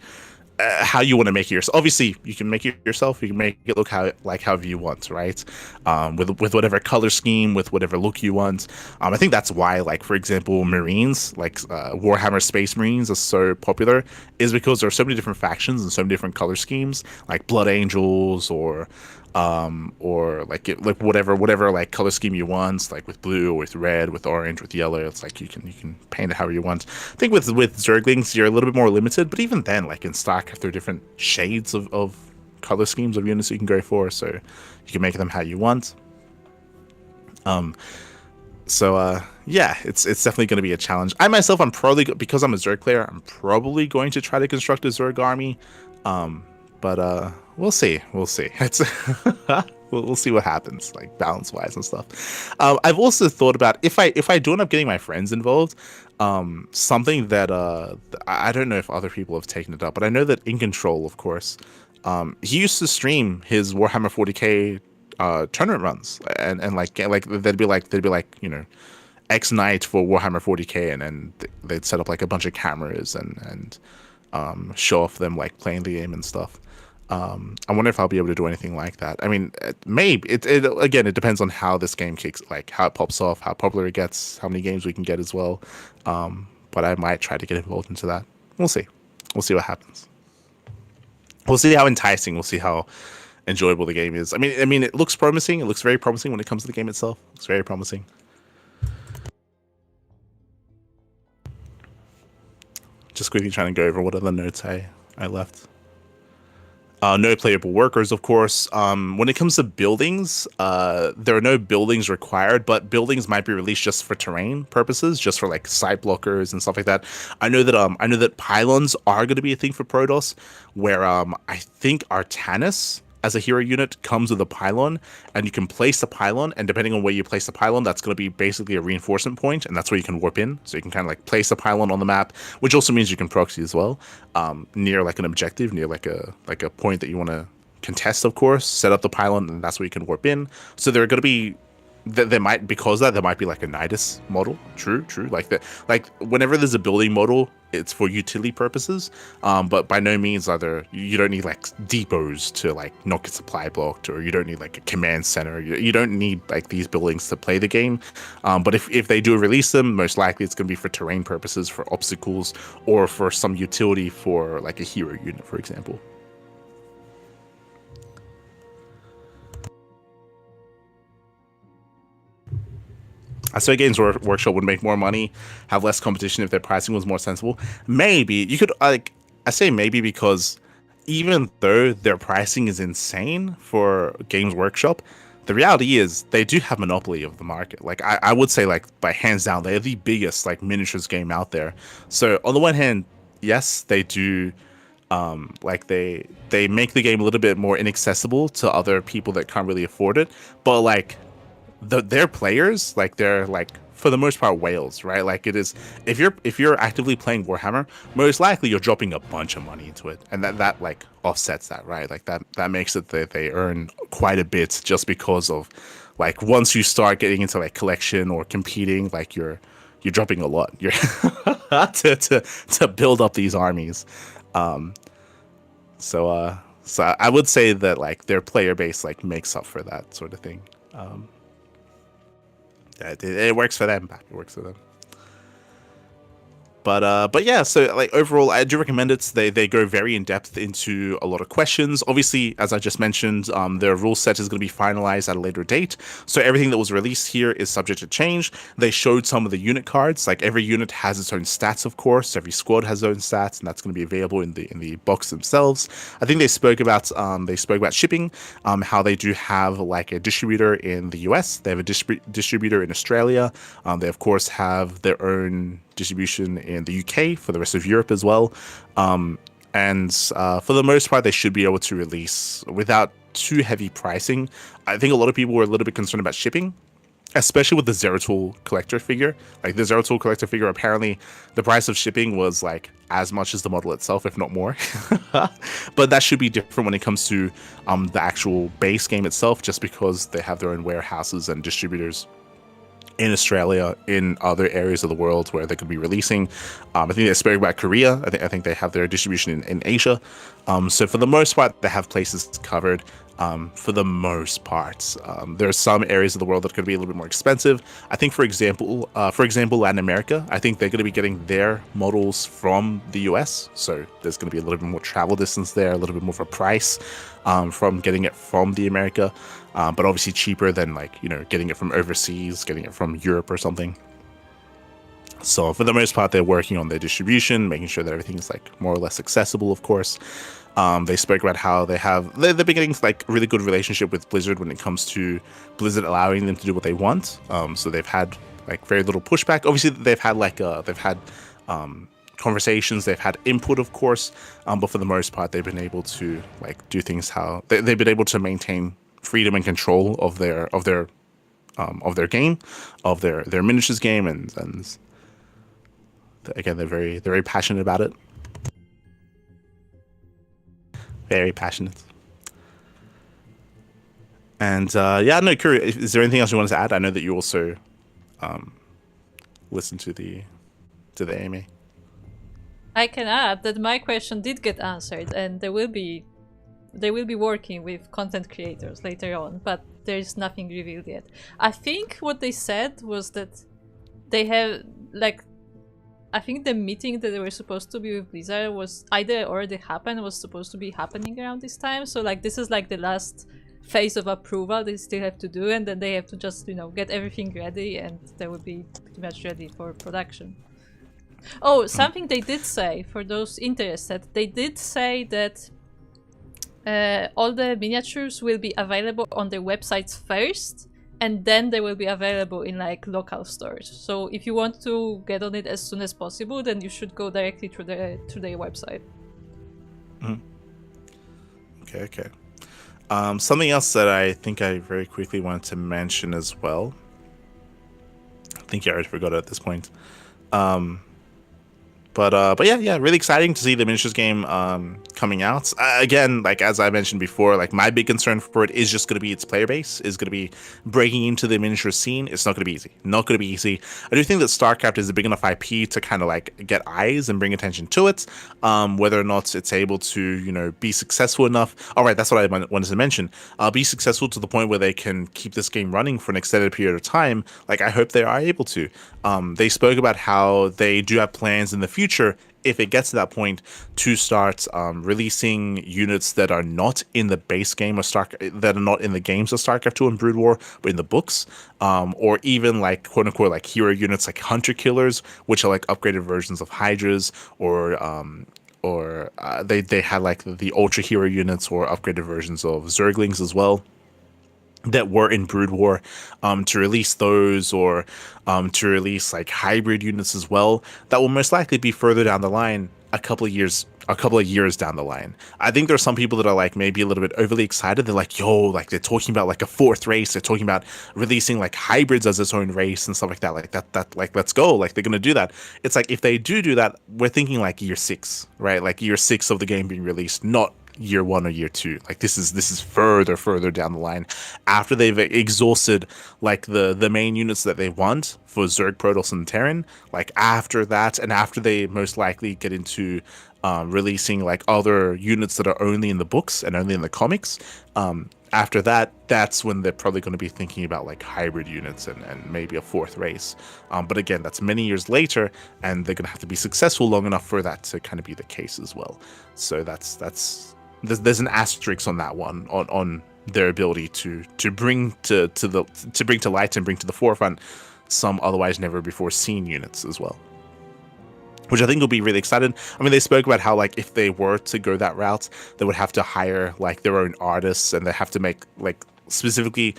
Speaker 1: how you want to make it yourself. Obviously, you can make it yourself. You can make it look however you want, right? With whatever color scheme, with whatever look you want. I think that's why, like for example, Marines, like Warhammer Space Marines, are so popular, is because there are so many different factions and so many different color schemes, like Blood Angels or like whatever like color scheme you want, like with blue or with red, with orange, with yellow. It's like you can paint it however you want. I think with Zerglings you're a little bit more limited, but even then, like in StarCraft, there are different shades of color schemes of units you can go for, so you can make them how you want. Yeah, it's definitely going to be a challenge. I myself, I'm probably, because I'm a Zerg player, I'm probably going to try to construct a Zerg army. But we'll see. It's we'll see what happens, like balance wise and stuff. I've also thought about if I do end up getting my friends involved, something that I don't know if other people have taken it up, but I know that In Control, of course, he used to stream his Warhammer 40k tournament runs, and like they'd be like you know, X night for Warhammer 40k, and then they'd set up like a bunch of cameras and show off them like playing the game and stuff. I wonder if I'll be able to do anything like that. I mean, maybe it again, it depends on how this game kicks, like how it pops off, how popular it gets, how many games we can get as well. But I might try to get involved into that. We'll see what happens. We'll see how enticing, we'll see how enjoyable the game is. I mean it looks promising. It looks very promising when it comes to the game itself. It's very promising. Just quickly trying to go over what other notes I left. No playable workers, of course. When it comes to buildings, there are no buildings required, but buildings might be released just for terrain purposes, just for like side blockers and stuff like that. I know that pylons are going to be a thing for Protoss, where I think Artanis as a hero unit comes with a pylon, and you can place the pylon, and depending on where you place the pylon, that's going to be basically a reinforcement point, and that's where you can warp in. So you can kind of like place the pylon on the map, which also means you can proxy as well, near like an objective, near like a point that you want to contest, of course. Set up the pylon, and that's where you can warp in. So there are going to be there might be like a Nidus model. True. Like whenever there's a building model, it's for utility purposes. But by no means you don't need like depots to like not get supply blocked, or you don't need like a command center. You don't need like these buildings to play the game. But if they do release them, most likely it's going to be for terrain purposes, for obstacles, or for some utility for like a hero unit, for example. I say Games Workshop would make more money, have less competition if their pricing was more sensible. Maybe you could I say maybe because even though their pricing is insane for Games Workshop, the reality is they do have monopoly of the market. Like I would say, like by hands down, they're the biggest like miniatures game out there. So on the one hand, yes, they do. Like they make the game a little bit more inaccessible to other people that can't really afford it, but like their players, like they're like for the most part whales, right? Like it is, if you're actively playing Warhammer, most likely you're dropping a bunch of money into it, and that like offsets that, right? Like that makes it that they earn quite a bit, just because of like once you start getting into like collection or competing, like you're dropping a lot. You're to build up these armies. So I would say that like their player base like makes up for that sort of thing. It works for them. It works for them. But yeah, so like overall, I do recommend it. They go very in depth into a lot of questions. Obviously, as I just mentioned, their rule set is going to be finalized at a later date. So everything that was released here is subject to change. They showed some of the unit cards. Like every unit has its own stats, of course. Every squad has its own stats, and that's going to be available in the box themselves. I think they spoke about shipping. How they do have like a distributor in the US. They have a distributor in Australia. They of course have their own distribution in the UK, for the rest of Europe as well. And for the most part, they should be able to release without too heavy pricing. I think a lot of people were a little bit concerned about shipping, especially with the Zeratul collector figure. Like the Zeratul collector figure, apparently the price of shipping was like as much as the model itself, if not more. But that should be different when it comes to the actual base game itself, just because they have their own warehouses and distributors in Australia, in other areas of the world where they could be releasing. I think they spoke about Korea. I think they have their distribution in Asia. So for the most part, they have places covered. For the most part, there are some areas of the world that are going to be a little bit more expensive. I think, for example, Latin America. I think they're going to be getting their models from the US. So there's going to be a little bit more travel distance there, a little bit more of a price from getting it from the America. But obviously cheaper than like, getting it from overseas, getting it from Europe or something. So for the most part, they're working on their distribution, making sure that everything is like more or less accessible, of course. They spoke about how they've been getting like really good relationship with Blizzard when it comes to Blizzard allowing them to do what they want. So they've had like very little pushback. Obviously they've had conversations, they've had input, of course. But for the most part, they've been able to like do things how they've been able to maintain freedom and control of their game, of their miniatures game, and again, they're very passionate about it. Very passionate. And Kuri, is there anything else you wanted to add? I know that you also listened to the AMA.
Speaker 2: I can add that my question did get answered, and they will be working with content creators later on, but there is nothing revealed yet. I think what they said was that they have I think the meeting that they were supposed to be with Blizzard was either already happened, was supposed to be happening around this time. So like this is like the last phase of approval they still have to do, and then they have to just get everything ready, and they will be pretty much ready for production. Oh, something they did say, for those interested, they did say that all the miniatures will be available on their websites first, and then they will be available in like local stores. So if you want to get on it as soon as possible, then you should go directly to their website.
Speaker 1: Okay. Something else that I think I very quickly wanted to mention as well. I think I already forgot it at this point. But yeah, really exciting to see the miniatures game coming out. Again, like as I mentioned before, like my big concern for it is just going to be its player base is going to be breaking into the miniature scene. It's not going to be easy. Not going to be easy. I do think that StarCraft is a big enough IP to kind of like get eyes and bring attention to it. Whether or not it's able to be successful enough. All right, that's what I wanted to mention. Be successful to the point where they can keep this game running for an extended period of time. Like I hope they are able to. They spoke about how they do have plans in the future, if it gets to that point, to start releasing units that are not in the base game of that are not in the games of StarCraft 2 and Brood War, but in the books, or even like quote unquote like hero units like Hunter Killers, which are like upgraded versions of Hydras, or they had like the Ultra Hero units or upgraded versions of Zerglings as well, that were in Brood War, to release those, or to release like hybrid units as well, that will most likely be further down the line, a couple of years down the line. I think there's some people that are like maybe a little bit overly excited. They're like, yo, like they're talking about like a fourth race. They're talking about releasing like hybrids as its own race and stuff like that. Like let's go. Like they're gonna do that. It's like if they do that, we're thinking like year 6, right? Like year 6 of the game being released, not year 1 or year 2. Like this is further down the line, after they've exhausted like the main units that they want for Zerg, Protoss, and Terran. Like after that, and after they most likely get into releasing like other units that are only in the books and only in the comics, after that, that's when they're probably going to be thinking about like hybrid units and maybe a fourth race. But again, that's many years later, and they're going to have to be successful long enough for that to kind of be the case as well. So there's an asterisk on that one, on their ability to bring to light and bring to the forefront some otherwise never before seen units as well, which I think will be really exciting. I mean, they spoke about how like if they were to go that route, they would have to hire like their own artists, and they have to make like specifically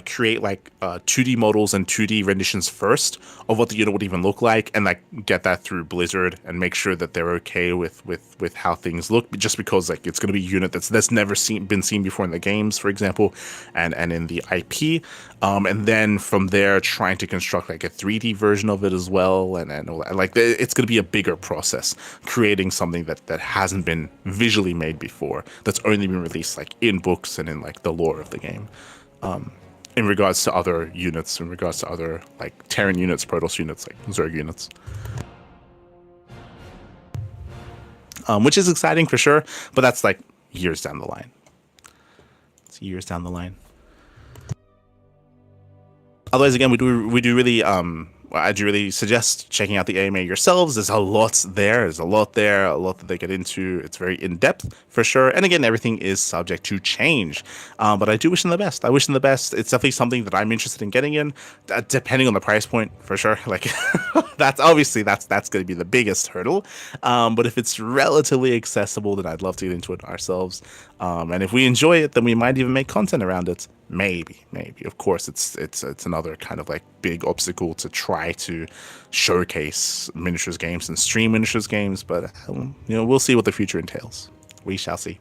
Speaker 1: create like 2D models and 2D renditions first of what the unit would even look like, and like get that through Blizzard and make sure that they're okay with how things look, just because like it's going to be a unit that's never been seen before in the games, for example, and in the IP, and then from there trying to construct like a 3D version of it as well, and all that. Like it's going to be a bigger process creating something that hasn't been visually made before, that's only been released like in books and in like the lore of the game. In regards to other units, in regards to other like Terran units, Protoss units, like Zerg units, which is exciting for sure, but that's like years down the line. It's years down the line. Otherwise, again, we do really I do really suggest checking out the AMA yourselves. There's a lot there. There's a lot there, a lot that they get into. It's very in-depth for sure. And again, everything is subject to change. But I do wish them the best. I wish them the best. It's definitely something that I'm interested in getting in, depending on the price point for sure. Like that's going to be the biggest hurdle. But if it's relatively accessible, then I'd love to get into it ourselves. And if we enjoy it, then we might even make content around it. Maybe. Of course, it's another kind of like big obstacle to try to showcase miniatures games and stream miniatures games, but we'll see what the future entails. We shall see.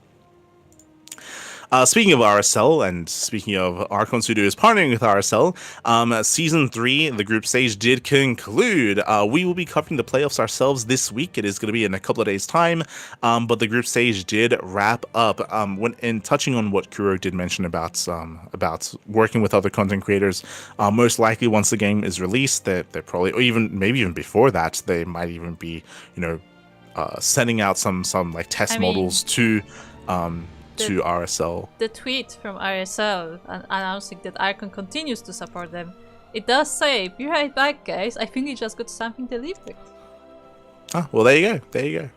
Speaker 1: Speaking of RSL, and speaking of Archon Studios partnering with RSL, Season 3, the group stage, did conclude. We will be covering the playoffs ourselves this week. It is going to be in a couple of days' time, but the group stage did wrap up. In touching on what Kuro did mention about working with other content creators, most likely once the game is released, they're probably, or maybe even before that, they might even be, sending out some like test models to RSL.
Speaker 2: The tweet from RSL announcing that Archon continues to support them. It does say, "Be right back, guys. I think we just got something delivered."
Speaker 1: Oh, well, there you go.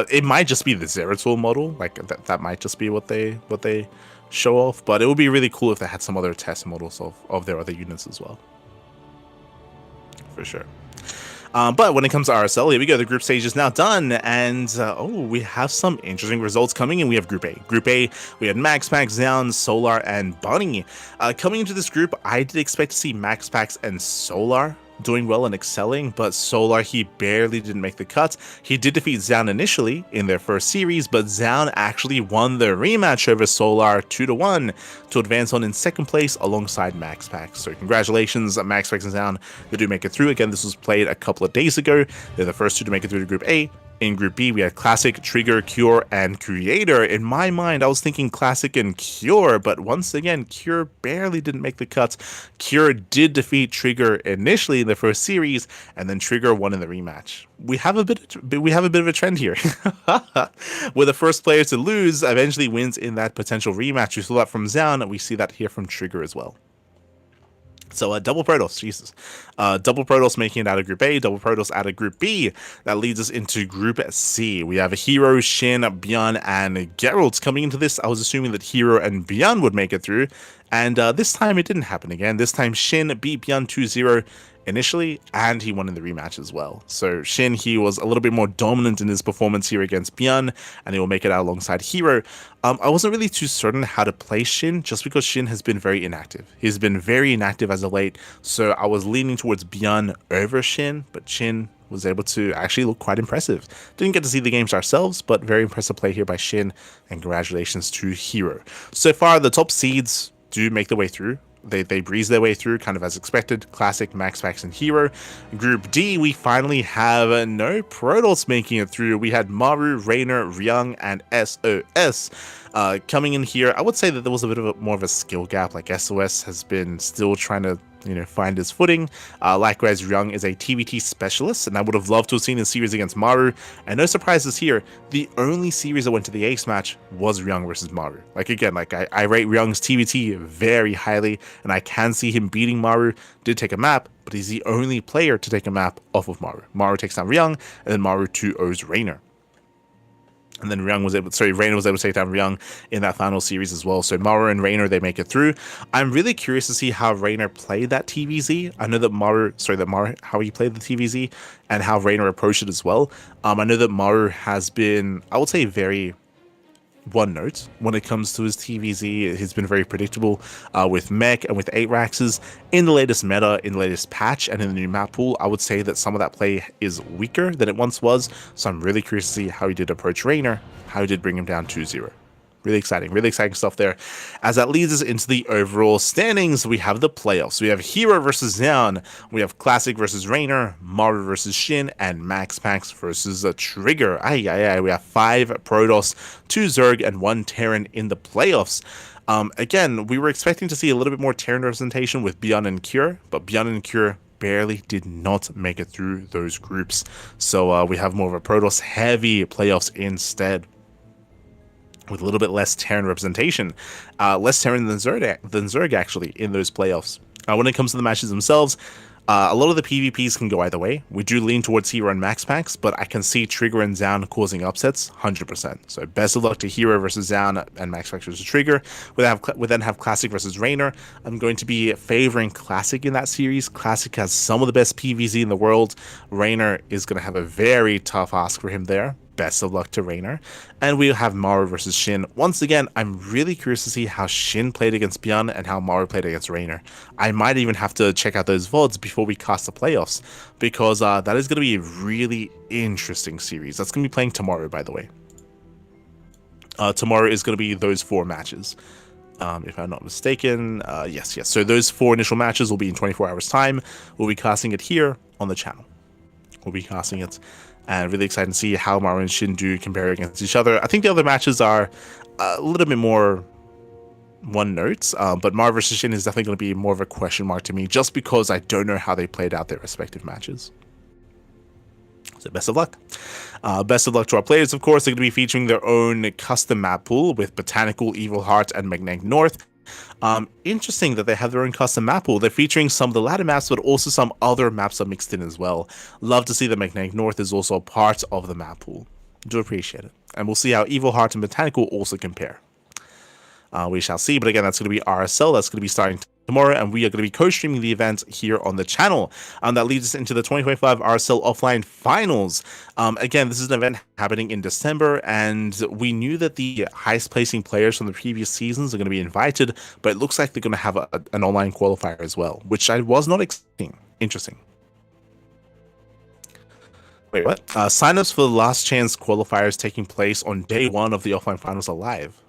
Speaker 1: It might just be the Zeratul model. Like that might just be what they show off. But it would be really cool if they had some other test models of their other units as well. For sure. But when it comes to RSL, here we go. The group stage is now done, and we have some interesting results coming in. We have Group A. Group A, we had MaxPax, Zeon, Solar, and Bunny. Coming into this group, I did expect to see MaxPax and Solar doing well and excelling, but Solar, he barely didn't make the cut. He did defeat Zan initially in their first series, but Zan actually won the rematch over Solar 2-1 to advance on in second place alongside MaxPax. So congratulations, MaxPax and Zan, who do make it through. Again, this was played a couple of days ago. They're the first two to make it through to Group A. In Group B, we had Classic, Trigger, Cure, and Creator. In my mind, I was thinking Classic and Cure, but once again, Cure barely didn't make the cut. Cure did defeat Trigger initially in the first series, and then Trigger won in the rematch. We have a bit of a trend here, where the first player to lose eventually wins in that potential rematch. We saw that from Zan, and we see that here from Trigger as well. So double Protoss, Jesus. Double Protoss making it out of Group A, double Protoss out of Group B. That leads us into Group C. We have Hero, Shin, Byeon, and Geralt. Coming into this, I was assuming that Hero and Byeon would make it through. And this time it didn't happen again. This time Shin beat Byeon 2-0 initially, and he won in the rematch as well. So Shin, he was a little bit more dominant in his performance here against Byeon, and he will make it out alongside Hero. I wasn't really too certain how to play Shin, just because Shin has been very inactive. He's been very inactive as of late, so I was leaning towards Byeon over Shin, but Shin was able to actually look quite impressive. Didn't get to see the games ourselves, but very impressive play here by Shin, and congratulations to Hero. So far, the top seeds do make their way through. They breeze their way through, kind of as expected. Classic, MaxPax, and Hero. Group D, we finally have no Protoss making it through. We had Maru, Raynor, Ryung, and SOS coming in here. I would say that there was a bit of more of a skill gap. Like SOS has been still trying to find his footing. Likewise, Ryung is a TVT specialist, and I would have loved to have seen the series against Maru. And no surprises here, the only series that went to the ace match was Ryung versus Maru. Like again, I rate Ryung's TVT very highly, and I can see him beating Maru. Did take a map, but he's the only player to take a map off of Maru. Maru takes down Ryung, and then Maru 2-0s Raynor. And then Raynor was able to take down Ryung in that final series as well. So Maru and Raynor, they make it through. I'm really curious to see how Raynor played that TVZ. I know that Maru, how he played the TVZ and how Raynor approached it as well. I know that Maru has been, I would say, very one note when it comes to his TVZ. He's been very predictable with mech and with 8-Raxes. In the latest meta, in the latest patch, and in the new map pool, I would say that some of that play is weaker than it once was. So I'm really curious to see how he did approach Raynor, how he did bring him down 2-0. Really exciting stuff there. As that leads us into the overall standings, we have the playoffs. We have Hero versus Zan, we have Classic versus Raynor, Maru versus Shin, and MaxPax versus Trigger. We have 5 Protoss, 2 Zerg, and 1 Terran in the playoffs. Again, we were expecting to see a little bit more Terran representation with Byeon and Cure, but Byeon and Cure barely did not make it through those groups. So we have more of a Protoss heavy playoffs instead, with a little bit less Terran representation, less Terran than Zerg actually in those playoffs. When it comes to the matches themselves, a lot of the PvPs can go either way. We do lean towards Hero and MaxPax, but I can see Trigger and Zan causing upsets 100%. So best of luck to Hero versus Zan and MaxPax versus Trigger. We then have Classic versus Raynor. I'm going to be favoring Classic in that series. Classic has some of the best PvZ in the world. Raynor is going to have a very tough ask for him there. Best of luck to Raynor. And we'll have Maru versus Shin. Once again, I'm really curious to see how Shin played against Byeon and how Maru played against Raynor. I might even have to check out those VODs before we cast the playoffs, because that is going to be a really interesting series. That's going to be playing tomorrow, by the way. Tomorrow is going to be those 4 matches. If I'm not mistaken, yes. So those 4 initial matches will be in 24 hours time. We'll be casting it here on the channel. We'll be casting it. And really excited to see how Maru and Shin do compare against each other. I think the other matches are a little bit more one note, but Maru versus Shin is definitely going to be more of a question mark to me, just because I don't know how they played out their respective matches. So best of luck. Best of luck to our players, of course. They're going to be featuring their own custom map pool with Botanical, Evil Heart, and Magnetic North. Interesting that they have their own custom map pool. They're featuring some of the ladder maps, but also some other maps are mixed in as well. Love to see that Magnetic North is also a part of the map pool. Do appreciate it. And we'll see how Evil Heart and Botanical also compare. We shall see, but again, that's going to be RSL. That's going to be starting tomorrow, and we are going to be co-streaming the event here on the channel. That leads us into the 2025 RSL Offline Finals. Again, this is an event happening in December, and we knew that the highest placing players from the previous seasons are going to be invited, but it looks like they're going to have an online qualifier as well, which I was not expecting. Interesting. Wait, what? Signups for the last chance qualifiers taking place on day 1 of the offline finals are live.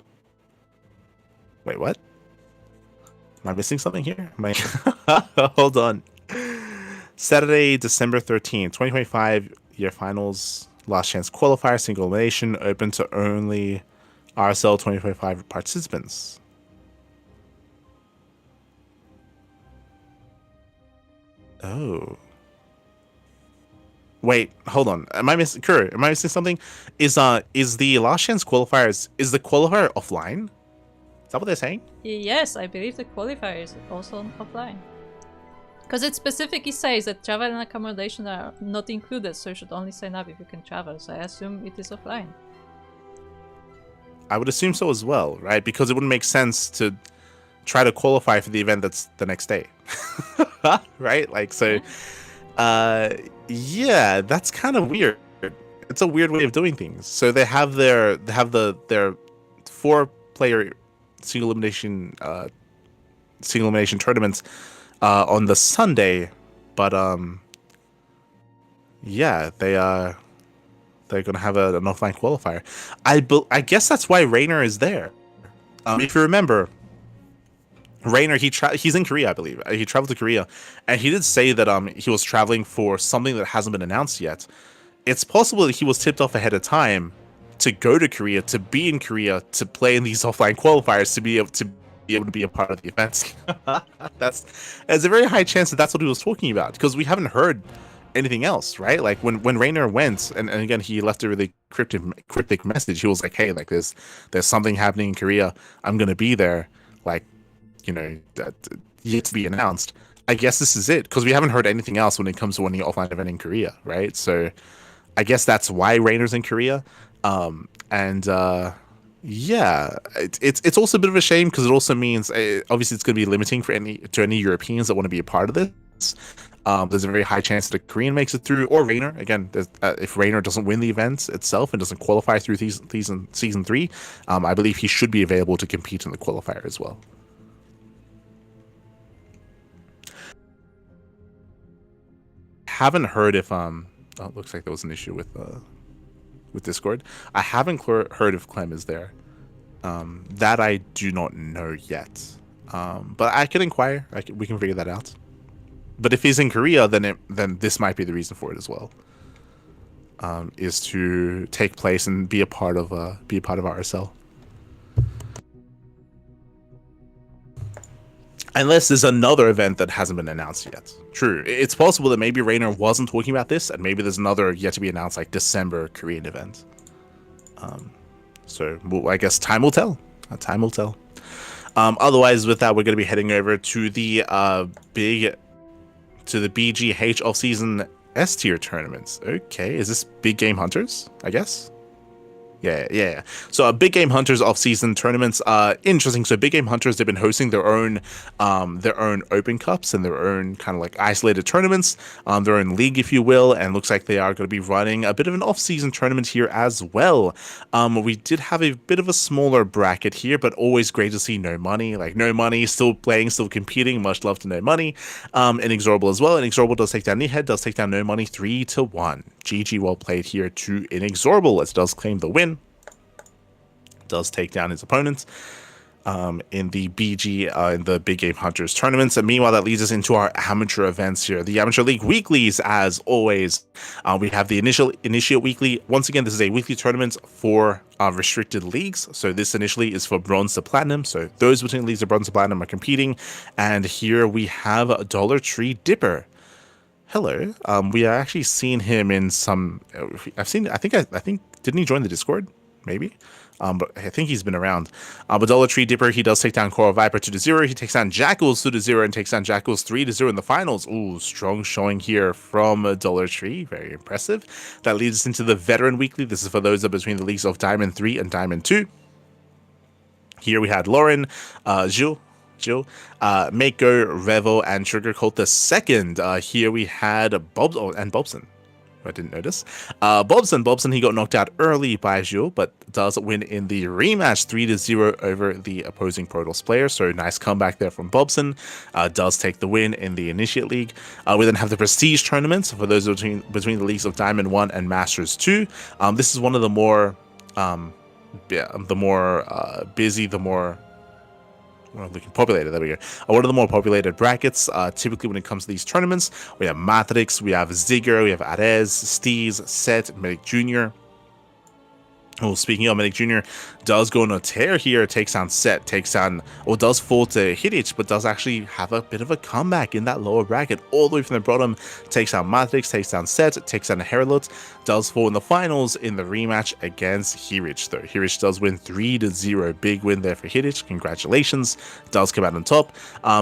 Speaker 1: Wait, what? Am I missing something here? Hold on. Saturday, December 13th, 2025 year finals, last chance qualifier, single elimination, open to only RSL 2025 participants. Oh. Wait, hold on. Am I missing something? Is the last chance qualifiers, is the qualifier offline? Is that what they're saying?
Speaker 2: Yes, I believe the qualifier is also offline. Because it specifically says that travel and accommodation are not included, so you should only sign up if you can travel. So I assume it is offline.
Speaker 1: I would assume so as well, right? Because it wouldn't make sense to try to qualify for the event that's the next day. Right? Like, so yeah, that's kind of weird. It's a weird way of doing things. So they have their 4-player single elimination tournaments on the Sunday, but yeah, they're gonna have an offline qualifier. I guess that's why Rainer is there. If you remember, Rainer, he's in Korea, I believe. He traveled to Korea, and he did say that he was traveling for something that hasn't been announced yet. It's possible that he was tipped off ahead of time to go to Korea, to be in Korea, to play in these offline qualifiers, to be able to be a part of the events. There's a very high chance that that's what he was talking about, because we haven't heard anything else, right? Like when Rainer went, and again, he left a really cryptic message. He was like, hey, like there's something happening in Korea. I'm gonna be there. Like, you know, that yet to be announced. I guess this is it, because we haven't heard anything else when it comes to winning an offline event in Korea, right? So I guess that's why Rainer's in Korea. Yeah, it's also a bit of a shame, because it also means obviously it's going to be limiting for any Europeans that want to be a part of this. There's a very high chance that a Korean makes it through, or Rainer. Again, if Rainer doesn't win the event itself and doesn't qualify through season 3, I believe he should be available to compete in the qualifier as well. Haven't heard if oh, it looks like there was an issue with Discord. I haven't heard if Clem is there. That I do not know yet. But I can inquire. We can figure that out. But if he's in Korea, then this might be the reason for it as well. Is to take place and be a part of RSL. Unless there's another event that hasn't been announced yet. True. It's possible that maybe Rainer wasn't talking about this, and maybe there's another yet to be announced, like December Korean event. So I guess time will tell. Time will tell. Otherwise, with that, we're going to be heading over to the BGH off-season S tier tournaments. Okay, is this Big Game Hunters? I guess. Yeah. So Big Game Hunters off-season tournaments, interesting. So Big Game Hunters, they've been hosting their own open cups and their own kind of like isolated tournaments, their own league, if you will, and looks like they are going to be running a bit of an off-season tournament here as well. We did have a bit of a smaller bracket here, but always great to see No Money. Like No Money, still playing, still competing. Much love to No Money. Inexorable as well. Inexorable does take down Nehead, does take down No Money 3-1. GG, well played here to Inexorable, as does claim the win. Does take down his opponents in the in the Big Game Hunters tournaments. And meanwhile, that leads us into our amateur events here. The Amateur League Weeklies, as always. We have the Initiate Weekly. Once again, this is a weekly tournament for restricted leagues. So this initially is for Bronze to Platinum. So those between leagues of Bronze to Platinum are competing. And here we have Dollar Tree Dipper. Hello. We are actually seen him in some. I think didn't he join the Discord? Maybe. But I think he's been around. But Dollar Tree Dipper, he does take down Coral Viper 2-0. He takes down Jackals 2-0 and takes down Jackals 3-0 in the finals. Ooh, strong showing here from Dollar Tree. Very impressive. That leads us into the Veteran Weekly. This is for those that are between the leagues of Diamond 3 and Diamond 2. Here we had Lauren, Jill, Mako, Revo, and Sugarcoat the second. Here we had Bobson. I didn't notice. Bobson, he got knocked out early by Zhu, but does win in the rematch 3-0 over the opposing Protoss player. So nice comeback there from Bobson. Does take the win in the Initiate League. We then have the Prestige tournaments for those between the leagues of Diamond 1 and Masters 2. This is one of the more busy, the more looking populated. There we go. One of the more populated brackets. Typically, when it comes to these tournaments, we have Matrix, we have Zigger, we have Arez, Steez, Set, Medic Jr. Oh, speaking of, Medic Jr. does go on a tear here, takes down Set, does fall to Hittich, but does actually have a bit of a comeback in that lower bracket, all the way from the bottom, takes down Matrix, takes down Set, takes down Heralot, does fall in the finals in the rematch against Hittich, though. Hittich does win 3-0, big win there for Hittich, congratulations, does come out on top.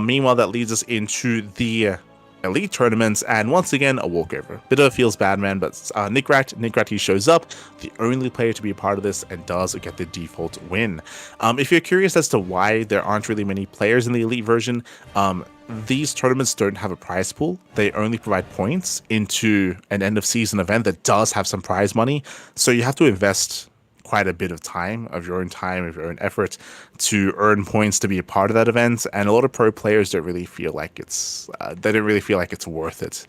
Speaker 1: Meanwhile, that leads us into the Elite tournaments, and once again a walkover. Bit of a feels bad man, but Nick Rat, he shows up, the only player to be a part of this, and does get the default win. If you're curious as to why there aren't really many players in the Elite version, these tournaments don't have a prize pool. They only provide points into an end of season event that does have some prize money, so you have to invest quite a bit of time, of your own effort, to earn points to be a part of that event. And a lot of pro players don't really feel like it's worth it.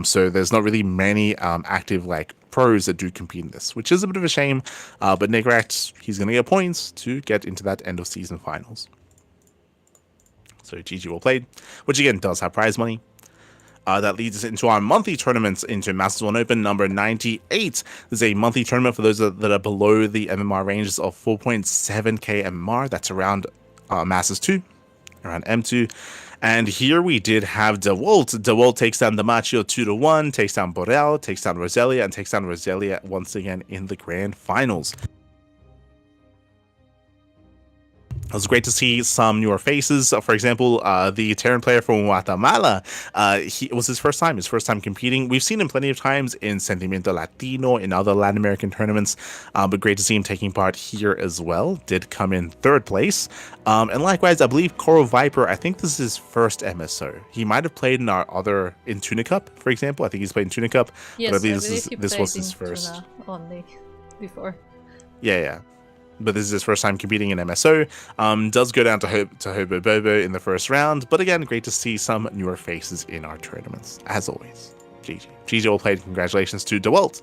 Speaker 1: So there's not really many active pros that do compete in this, which is a bit of a shame. But Negrat, he's going to get points to get into that end of season finals. So GG well played, which again does have prize money. That leads us into our monthly tournaments, into Masters 1 Open number 98. There's a monthly tournament for those that are below the MMR ranges of 4.7k MMR. That's around Masters 2, around M2. And here we did have DeWalt. DeWalt takes down Damachio 2-1, takes down Borel, takes down Roselia, and takes down Roselia once again in the grand finals. It was great to see some newer faces. For example, the Terran player from Guatemala, it was his first time competing. We've seen him plenty of times in Sentimiento Latino, in other Latin American tournaments, but great to see him taking part here as well. Did come in 3rd place. And likewise, I believe Coral Viper, I think this is his first MSO. He might have played in Tuna Cup, for example. I think he's played in Tuna Cup.
Speaker 2: Yes,
Speaker 1: but I believe this was his first.
Speaker 2: Tuna only before.
Speaker 1: Yeah. But this is his first time competing in MSO. Does go down to Hobo Bobo in the first round. But again, great to see some newer faces in our tournaments, as always. GG all played. Congratulations to DeWalt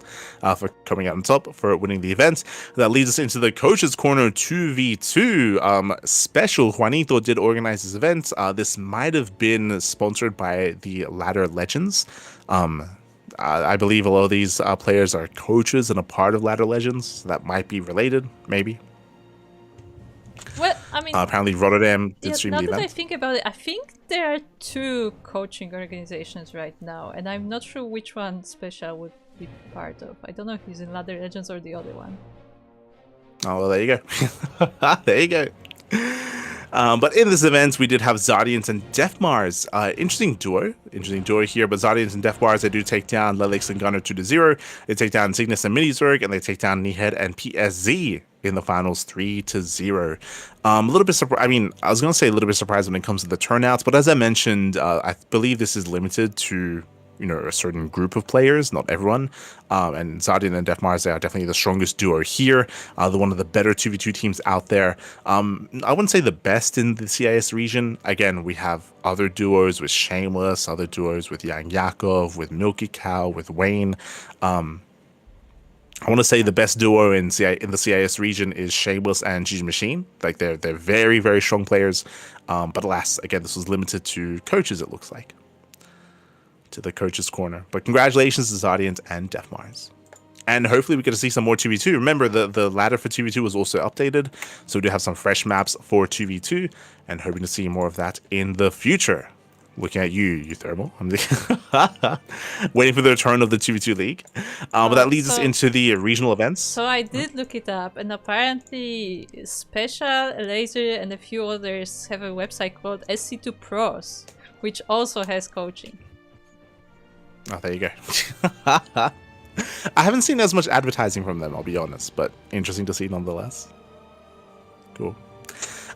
Speaker 1: for coming out on top, for winning the event. That leads us into the Coach's Corner 2v2 special. Juanito did organize this event. This might have been sponsored by the Ladder Legends. I believe a lot of these players are coaches and a part of Ladder Legends. So that might be related, maybe.
Speaker 2: Well, I mean,
Speaker 1: apparently Rotterdam did stream the event.
Speaker 2: Now that I think about it, I think there are 2 coaching organizations right now, and I'm not sure which one Special would be part of. I don't know if he's in Ladder Legends or the other one.
Speaker 1: Oh, well, there you go. There you go. But in this event, we did have Zardians and Deathmars. Interesting duo here, but Zardians and Deathmars, they do take down Lelix and Gunner 2-0. They take down Cygnus and Minizerg, and they take down Nihed and PSZ in the finals 3-0. A little bit surprised. I mean, I was going to say a little bit surprised when it comes to the turnouts, but as I mentioned, I believe this is limited to a certain group of players, not everyone. And Zardian and Deathmars, they are definitely the strongest duo here. They're one of the better 2v2 teams out there. I wouldn't say the best in the CIS region. Again, we have other duos with Shameless, other duos with Yang Yakov, with Milky Cow, with Wayne. I want to say the best duo in the CIS region is Shameless and Gigi Machine. They're very, very strong players. But alas, again, this was limited to coaches, it looks like. To the Coach's Corner. But congratulations to Zardians and Deathmars. And hopefully we get to see some more 2v2. Remember, the ladder for 2v2 was also updated, so we do have some fresh maps for 2v2, and hoping to see more of that in the future. Looking at you Thermal. I'm waiting for the return of the 2v2 League. But that leads us into the regional events.
Speaker 2: So I did look it up, and apparently Special, Laser, and a few others have a website called SC2 Pros, which also has coaching.
Speaker 1: Oh, there you go. I haven't seen as much advertising from them, I'll be honest, but interesting to see nonetheless. Cool.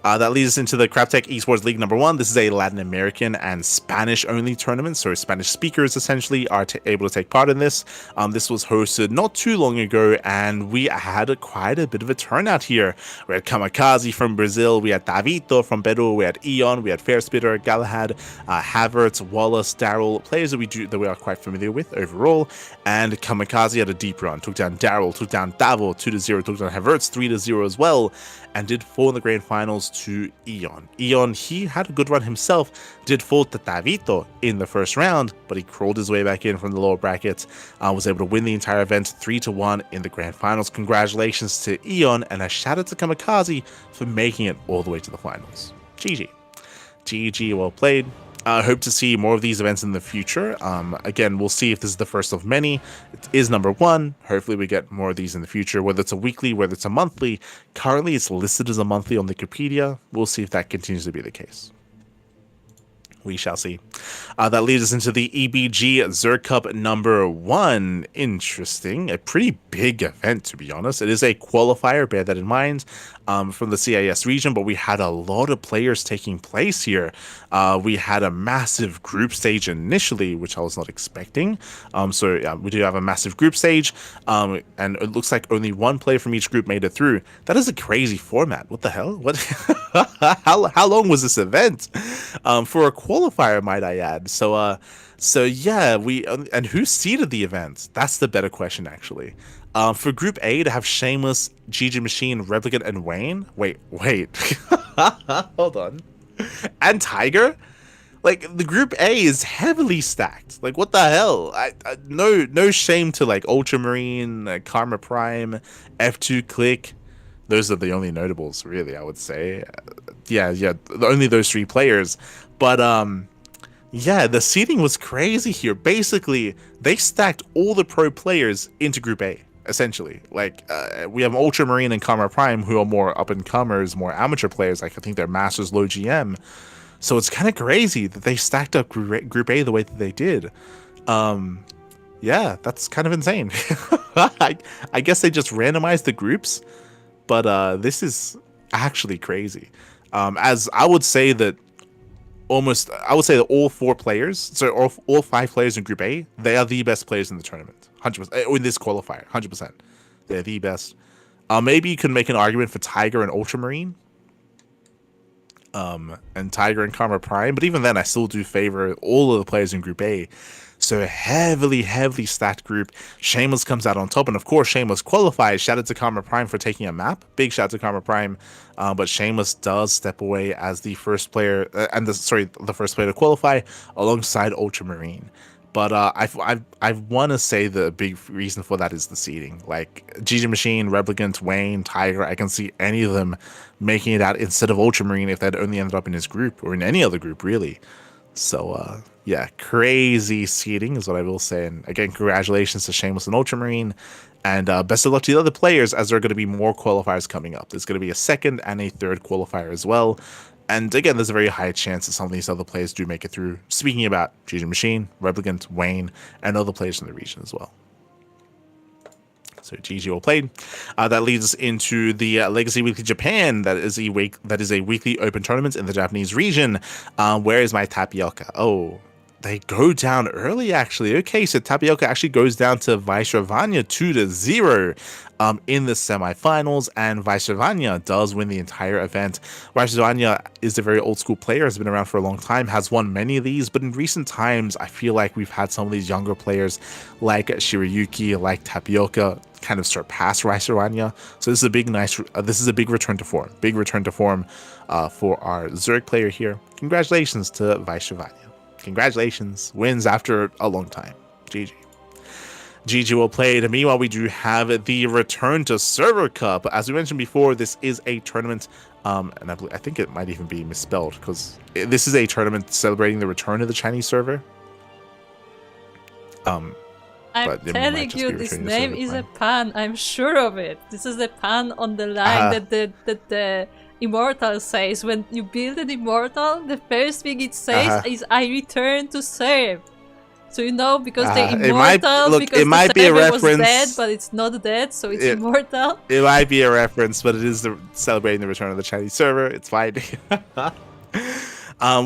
Speaker 1: That leads us into the Craptech Esports League number 1. This is a Latin American and Spanish only tournament, so Spanish speakers essentially are able to take part in this. This was hosted not too long ago, and we had quite a bit of a turnout here. We had Kamikaze from Brazil, we had Davito from Peru, we had Eon, we had Fairspitter, Galahad, Havertz, Wallace, Daryl, players that we are quite familiar with overall. And Kamikaze had a deep run, took down Daryl, took down Davo 2-0, took down Havertz 3-0 as well, and did fall in the grand finals to Eon. Eon, he had a good run himself, did fall to Davito in the first round, but he crawled his way back in from the lower brackets, was able to win the entire event 3-1 in the grand finals. Congratulations to Eon, and a shout out to Kamikaze for making it all the way to the finals. GG. GG, well played. Hope to see more of these events in the future. Again, we'll see if this is the first of many. It is number 1. Hopefully we get more of these in the future, whether it's a weekly, whether it's a monthly. Currently it's listed as a monthly on Wikipedia. We'll see if that continues to be the case. We shall see. That leads us into the EBG Zerg Cup number 1. Interesting. A pretty big event, to be honest. It is a qualifier, bear that in mind, from the CIS region, but we had a lot of players taking place here. We had a massive group stage initially, which I was not expecting. So we do have a massive group stage, and it looks like only one player from each group made it through. That is a crazy format. What the hell? What? How long was this event? For a qualifier, might I add. So yeah, and who seeded the event? That's the better question, actually. For Group A to have Shameless, GG Machine, Replicant, and Wayne. Wait. Hold on. And Tiger? Like, the Group A is heavily stacked. Like, what the hell? No shame to, like, Ultramarine, Karma Prime, F2 Click. Those are the only notables, really, I would say. Yeah, only those 3 players. But, yeah, the seeding was crazy here. Basically, they stacked all the pro players into Group A, essentially. Like, we have Ultramarine and Karma Prime, who are more up-and-comers, more amateur players. Like, I think they're Masters low GM. So it's kind of crazy that they stacked up Group A the way that they did. Yeah, that's kind of insane. I guess they just randomized the groups, but this is actually crazy. As I would say that all 4 players, so all 5 players in Group A, they are the best players in the tournament, 100%. In this qualifier, 100%, they're the best. Maybe you could make an argument for Tiger and Ultramarine, and Tiger and Karma Prime, but even then, I still do favor all of the players in Group A. So a heavily stacked group. Shameless comes out on top, and of course, Shameless qualifies. Shout out to Karma Prime for taking a map. Big shout out to Karma Prime. But Shameless does step away as the first player, the first player to qualify alongside Ultramarine. But I want to say the big reason for that is the seeding. Like GG Machine, Replicant, Wayne, Tiger, I can see any of them making it out instead of Ultramarine if they'd only ended up in his group or in any other group, really. So, yeah, crazy seeding is what I will say. And again, congratulations to Shameless and Ultramarine. And best of luck to the other players, as there are going to be more qualifiers coming up. There's going to be a 2nd and a 3rd qualifier as well. And again, there's a very high chance that some of these other players do make it through. Speaking about GG Machine, Replicant, Wayne, and other players in the region as well. So GG well played. That leads us into the Legacy Weekly Japan. That is a weekly open tournament in the Japanese region. Where is my Tapioca? Oh, they go down early, actually. Okay, so Tapioca actually goes down to Vaishravanya 2-0 in the semifinals, and Vaishravanya does win the entire event. Vaishravanya is a very old school player, has been around for a long time, has won many of these, but in recent times, I feel like we've had some of these younger players like Shirayuki, like Tapioca, kind of surpass Vaishravanya. So this is a big return to form. Big return to form for our Zerg player here. Congratulations to Vaishravanya. Congratulations. Wins after a long time. GG. GG well played. Meanwhile, we do have the Return to Server Cup. As we mentioned before, this is a tournament, and I think it might even be misspelled, because this is a tournament celebrating the return of the Chinese server.
Speaker 2: I'm telling you, this name is a pun. I'm sure of it. This is a pun on the line that the Immortal says. When you build an Immortal, the first thing it says is, I return to serve. So you know, because they're
Speaker 1: It might
Speaker 2: immortal,
Speaker 1: look.
Speaker 2: because
Speaker 1: It might
Speaker 2: the
Speaker 1: be a
Speaker 2: server was
Speaker 1: reference.
Speaker 2: dead, but it's not dead, so it's immortal.
Speaker 1: It might be a reference, but it is celebrating the return of the Chinese server. It's fine.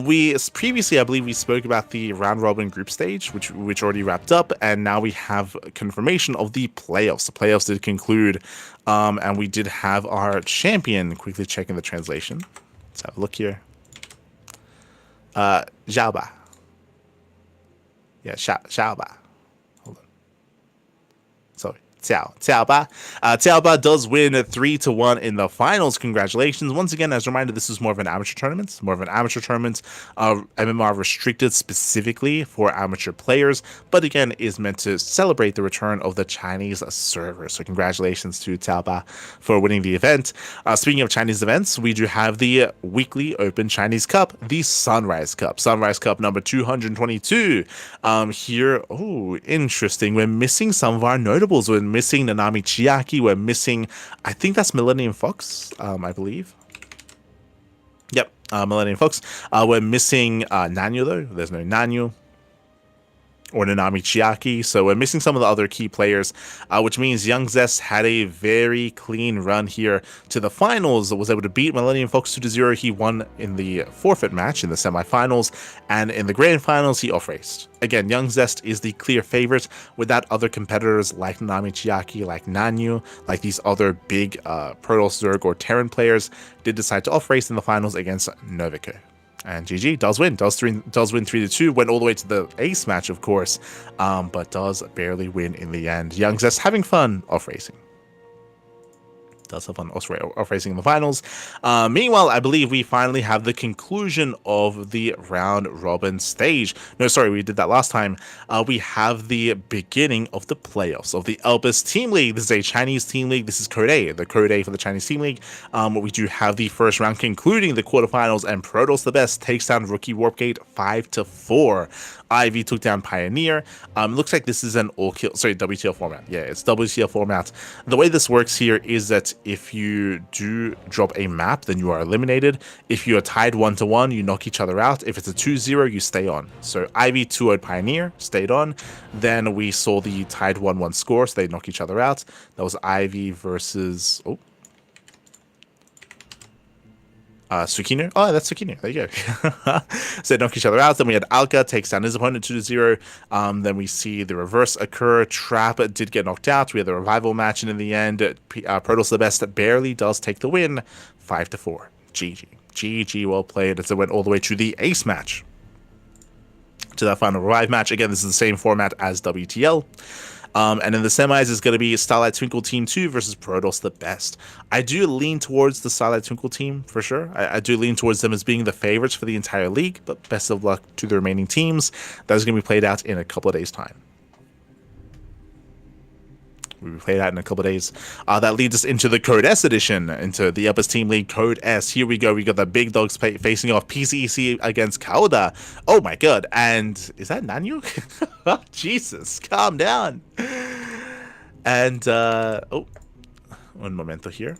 Speaker 1: We previously, I believe, we spoke about the round robin group stage, which already wrapped up, and now we have confirmation of the playoffs. The playoffs did conclude, and we did have our champion. Quickly checking the translation. Let's have a look here. Xiaoba. Yeah, Xiaoba. Hold on. Sorry. Xiaoba. Xiaoba does win 3-1 in the finals. Congratulations. Once again, as a reminder, this is more of an amateur tournament. MMR restricted specifically for amateur players, but again, is meant to celebrate the return of the Chinese server. So congratulations to Xiaoba for winning the event. Speaking of Chinese events, we do have the weekly Open Chinese Cup, the Sunrise Cup. Sunrise Cup number 222. Here, oh, interesting. We're missing some of our notables. We're missing Nanami Chiaki. We're missing, I think that's Millennium Fox, I believe. Yep, Millennium Fox. We're missing Nanyu, though. There's no Nanyu or Nanami Chiaki, so we're missing some of the other key players, which means Young Zest had a very clean run here to the finals, was able to beat Millennium Fox 2-0. He won in the forfeit match in the semifinals, and in the grand finals, he off-raced. Again, Young Zest is the clear favorite without other competitors like Nanami Chiaki, like Nanyu, like these other big Protoss, Zerg, or Terran players did decide to off-race in the finals against Novico. And GG does win 3-2, went all the way to the ace match, of course, but does barely win in the end. Young Zest having fun off racing. Does have fun off racing in the finals. Meanwhile, I believe we finally have the conclusion of the round robin stage. No, sorry, we did that last time. We have the beginning of the playoffs of the Elpis Team League. This is a Chinese team league. This is Code A, the Code A for the Chinese team league. We do have the first round concluding the quarterfinals, and Protoss the Best takes down Rookie Warpgate 5-4. Ivy took down Pioneer. Looks like this is an WTL format. Yeah, it's WTL format. The way this works here is that if you do drop a map, then you are eliminated. If you are tied 1-1, you knock each other out. If it's a 2-0, you stay on. So Ivy 2-0'd Pioneer, stayed on. Then we saw the tied 1-1 score, so they knock each other out. That was Ivy versus... Tsukino. Oh, that's Tsukino. There you go. So they knock each other out. Then we had Alka takes down his opponent 2-0. Then we see the reverse occur. Trap did get knocked out. We had the revival match, and in the end, Protoss the Best barely does take the win, 5-4. GG, well played. As it went all the way to the ace match, to that final revive match. Again, this is the same format as WTL. And in the semis is going to be Starlight Twinkle Team 2 versus Protoss the Best. I do lean towards the Starlight Twinkle team for sure. I do lean towards them as being the favorites for the entire league, but best of luck to the remaining teams. That is going to be played out in a couple of days' time. We play that in a couple of days. That leads us into the Code S edition, into the Elpis Team League Code S. Here we go. We got the big dogs facing off PCEC against Kauda. Oh my god. And is that Nanyu? Jesus, calm down. And, oh, un momento here.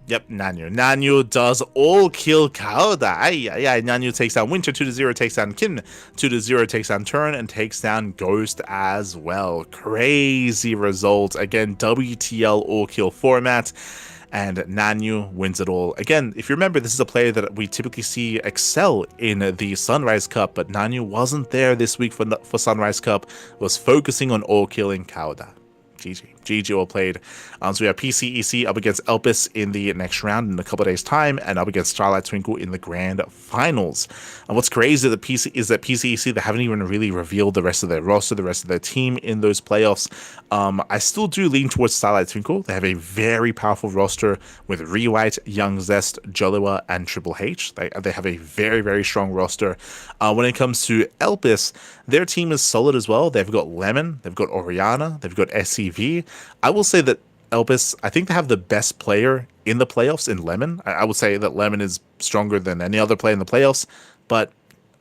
Speaker 1: Yep, Nanyu. Nanyu does all kill Kauda. Nanyu takes down Winter 2-0, takes down Kin 2-0, takes down Turn, and takes down Ghost as well. Crazy result. Again, WTL all kill format, and Nanyu wins it all. Again, if you remember, this is a player that we typically see excel in the Sunrise Cup, but Nanyu wasn't there this week for Sunrise Cup, was focusing on all killing Kauda. GG well played. So we have PCEC up against Elpis in the next round in a couple of days' time, and up against Starlight Twinkle in the grand finals. And what's crazy is that PCEC, they haven't even really revealed the rest of their roster, the rest of their team in those playoffs. I still do lean towards Starlight Twinkle. They have a very powerful roster with Rewhite, Young Zest, Jolua, and Triple H. They have a very, very strong roster. When it comes to Elpis, their team is solid as well. They've got Lemon, they've got Oriana, they've got SCV. I will say that Elpis, I think they have the best player in the playoffs in Lemon. I would say that Lemon is stronger than any other player in the playoffs. But,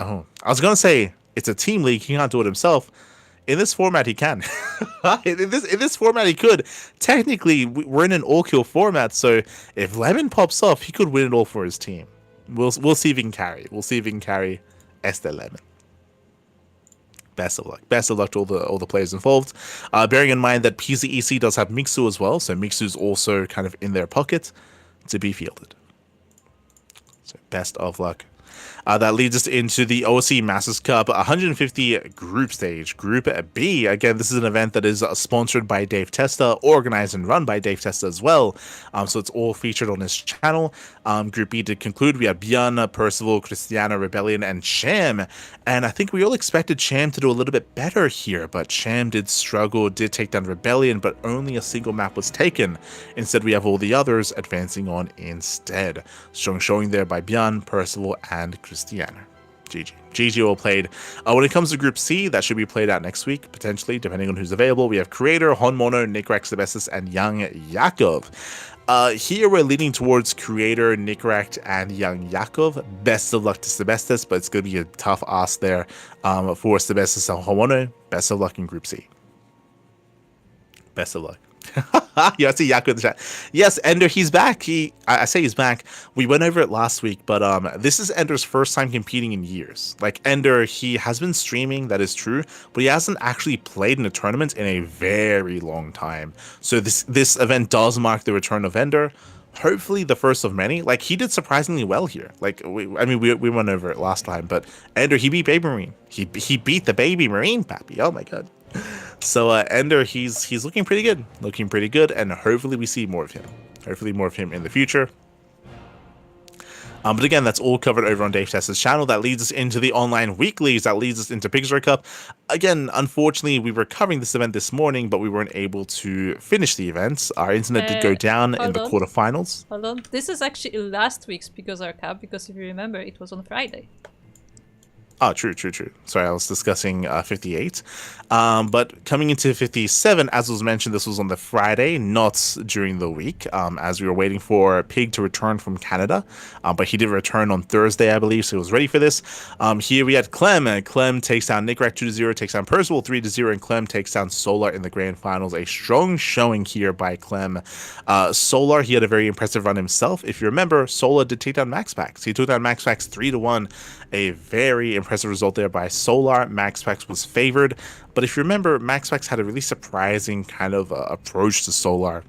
Speaker 1: I was going to say, it's a team league. He can't do it himself. In this format, he can. in this format, he could. Technically, we're in an all-kill format, so if Lemon pops off, he could win it all for his team. We'll see if he can carry. We'll see if he can carry Este Lemon. Best of luck. Best of luck to all the players involved. Bearing in mind that PZEC does have Mixu as well, so Mixu's also kind of in their pocket to be fielded. So best of luck. That leads us into the OC Masters Cup 150 group stage. Group B, again, this is an event that is sponsored by Dave Testa, organized and run by Dave Testa as well. So it's all featured on his channel. Group B did conclude. We had Björn, Percival, Christiana, Rebellion, and Sham. And I think we all expected Sham to do a little bit better here, but Sham did struggle, did take down Rebellion, but only a single map was taken. Instead, we have all the others advancing on instead. Strong showing there by Björn, Percival, and Christiana. GG. GG all played. When it comes to Group C, that should be played out next week, potentially, depending on who's available. We have Creator, Honmono, Nickrex, Sebestis, and Young Yakov. Here we're leaning towards Creator, Nickrex, and Young Yakov. Best of luck to Sebestis, but it's going to be a tough ask there for Sebestis and Honmono. Best of luck in Group C. Best of luck. Yeah, I see Yaku in the chat. Yes, Ender, he's back. I say he's back. We went over it last week, but this is Ender's first time competing in years. Like, Ender, he has been streaming, that is true, but he hasn't actually played in a tournament in a very long time. So this event does mark the return of Ender. Hopefully the first of many. Like, he did surprisingly well here. Like, we went over it last time, but Ender, he beat Baby Marine. He beat the Baby Marine, Pappy. Oh my god. So Ender, he's looking pretty good, and hopefully we see more of him. Hopefully more of him in the future. But again, that's all covered over on Dave Testa's channel. That leads us into the online weeklies. That leads us into Pixar Cup. Again, unfortunately, we were covering this event this morning, but we weren't able to finish the events. Our internet did go down in the quarterfinals.
Speaker 2: Hold on. This is actually last week's Pixar Cup, because if you remember, it was on Friday.
Speaker 1: Oh, true. Sorry, I was discussing 58. But coming into 57, as was mentioned, this was on the Friday, not during the week, as we were waiting for Pig to return from Canada. But he did return on Thursday, I believe, so he was ready for this. Here we had Clem. Clem takes down Nickrex 2-0, takes down Percival 3-0, and Clem takes down Solar in the grand finals. A strong showing here by Clem. Solar, he had a very impressive run himself. If you remember, Solar did take down MaxPax. He took down MaxPax 3-1. A very impressive result there by Solar. MaxPax was favored, but if you remember, MaxPax had a really surprising kind of approach to Solar.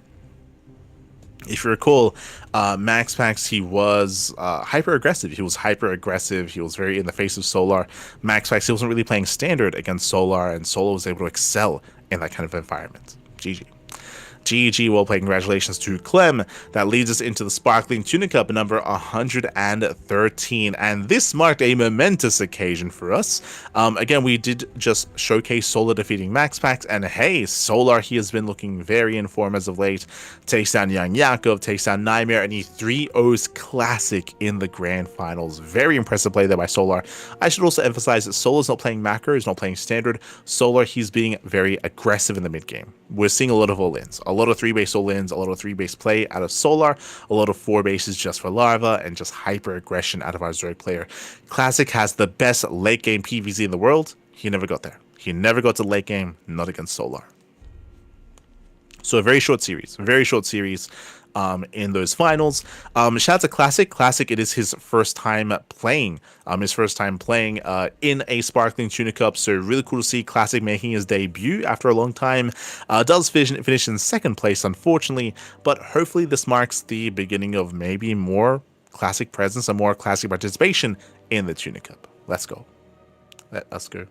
Speaker 1: If you recall, MaxPax, he was hyper aggressive. He was very in the face of Solar. MaxPax, he wasn't really playing standard against Solar, and Solar was able to excel in that kind of environment. GG. GG, well played. Congratulations to Clem. That leads us into the Sparkling Tuna Cup number 113, and this marked a momentous occasion for us. Again, we did just showcase Solar defeating MaxPax, and hey, Solar, he has been looking very in form as of late. Takes down Young Yakov, takes down Nightmare, and he 3-0s Classic in the grand finals. Very impressive play there by Solar. I should also emphasize that Solar's not playing macro, he's not playing standard. Solar, he's being very aggressive in the mid game. We're seeing a lot of all-ins. A lot of 3-base all-ins, a lot of 3-base play out of Solar, a lot of 4-bases just for Larva, and just hyper-aggression out of our Zerg player. Classic has the best late-game PvZ in the world. He never got there. He never got to late game, not against Solar. So a very short series in those finals. Shout out to Classic. Classic, it is his first time playing. In a Sparkling Tuna Cup. So really cool to see Classic making his debut after a long time. Does finish in second place, unfortunately, but hopefully this marks the beginning of maybe more Classic presence and more Classic participation in the Tuna Cup. Let's go. Let us go.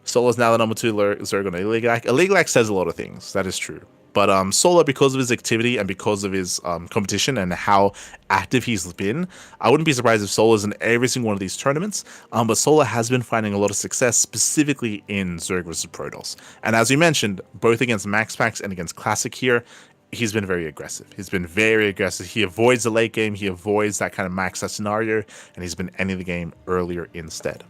Speaker 1: Solar's now the number 2 Zerg on Illegac. Illegac says a lot of things. That is true. But Solar, because of his activity and because of his competition and how active he's been, I wouldn't be surprised if Solar's in every single one of these tournaments. But Solar has been finding a lot of success, specifically in Zerg versus Protoss. And as we mentioned, both against MaxPax and against Classic here, he's been very aggressive. He avoids the late game. He avoids that kind of max out scenario, and he's been ending the game earlier instead.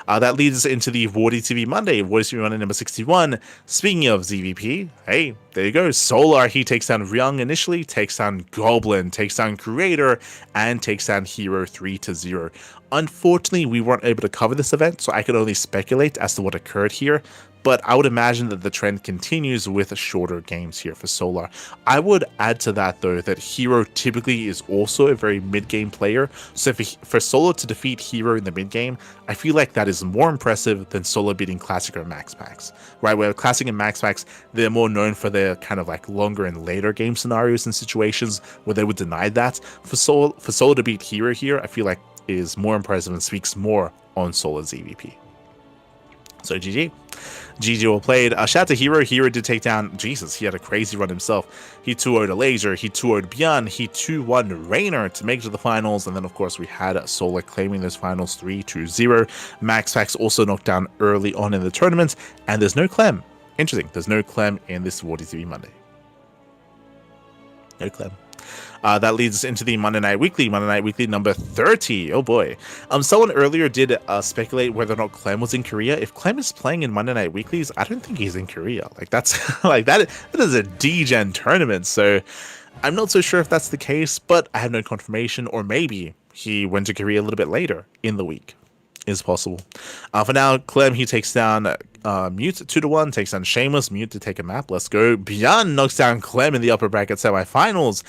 Speaker 1: That leads us into the Wardy TV Monday number 61. Speaking of ZVP, hey, there you go. Solar, he takes down Ryung initially, takes down Goblin, takes down Creator, and takes down Hero 3-0. Unfortunately, we weren't able to cover this event, so I could only speculate as to what occurred here. but I would imagine that the trend continues with shorter games here for Solar. I would add to that, though, that Hero typically is also a very mid-game player, so for Solar to defeat Hero in the mid-game, I feel like that is more impressive than Solar beating Classic or Max Packs, right? Where Classic and Max Packs, they're more known for their kind of like longer and later game scenarios and situations where they would deny that. For Solar to beat Hero here, I feel like is more impressive and speaks more on Solar's EVP. So GG. GG well played. Shout out to Hero. Hero did take down, Jesus, he had a crazy run himself. He 2-0'd a Laser, he 2-0'd Bjorn, he 2-1 Raynor to make it to the finals, and then of course we had Solar claiming those finals 3-0. Max Pax also knocked down early on in the tournament, and there's no Clem. Interesting, there's no Clem in this Wardy TV Monday. No Clem. That leads us into the Monday Night Weekly number 30. Oh boy. Someone earlier did speculate whether or not Clem was in Korea. If Clem is playing in Monday Night Weeklies, I don't think he's in Korea. Like that's like that is a D-Gen tournament. So I'm not so sure if that's the case, but I have no confirmation, or maybe he went to Korea a little bit later in the week. Is possible. For now, Clem, he takes down Mute 2-1, takes down Shameless, Mute to take a map. Let's go. Bjorn knocks down Clem in the upper bracket semifinals.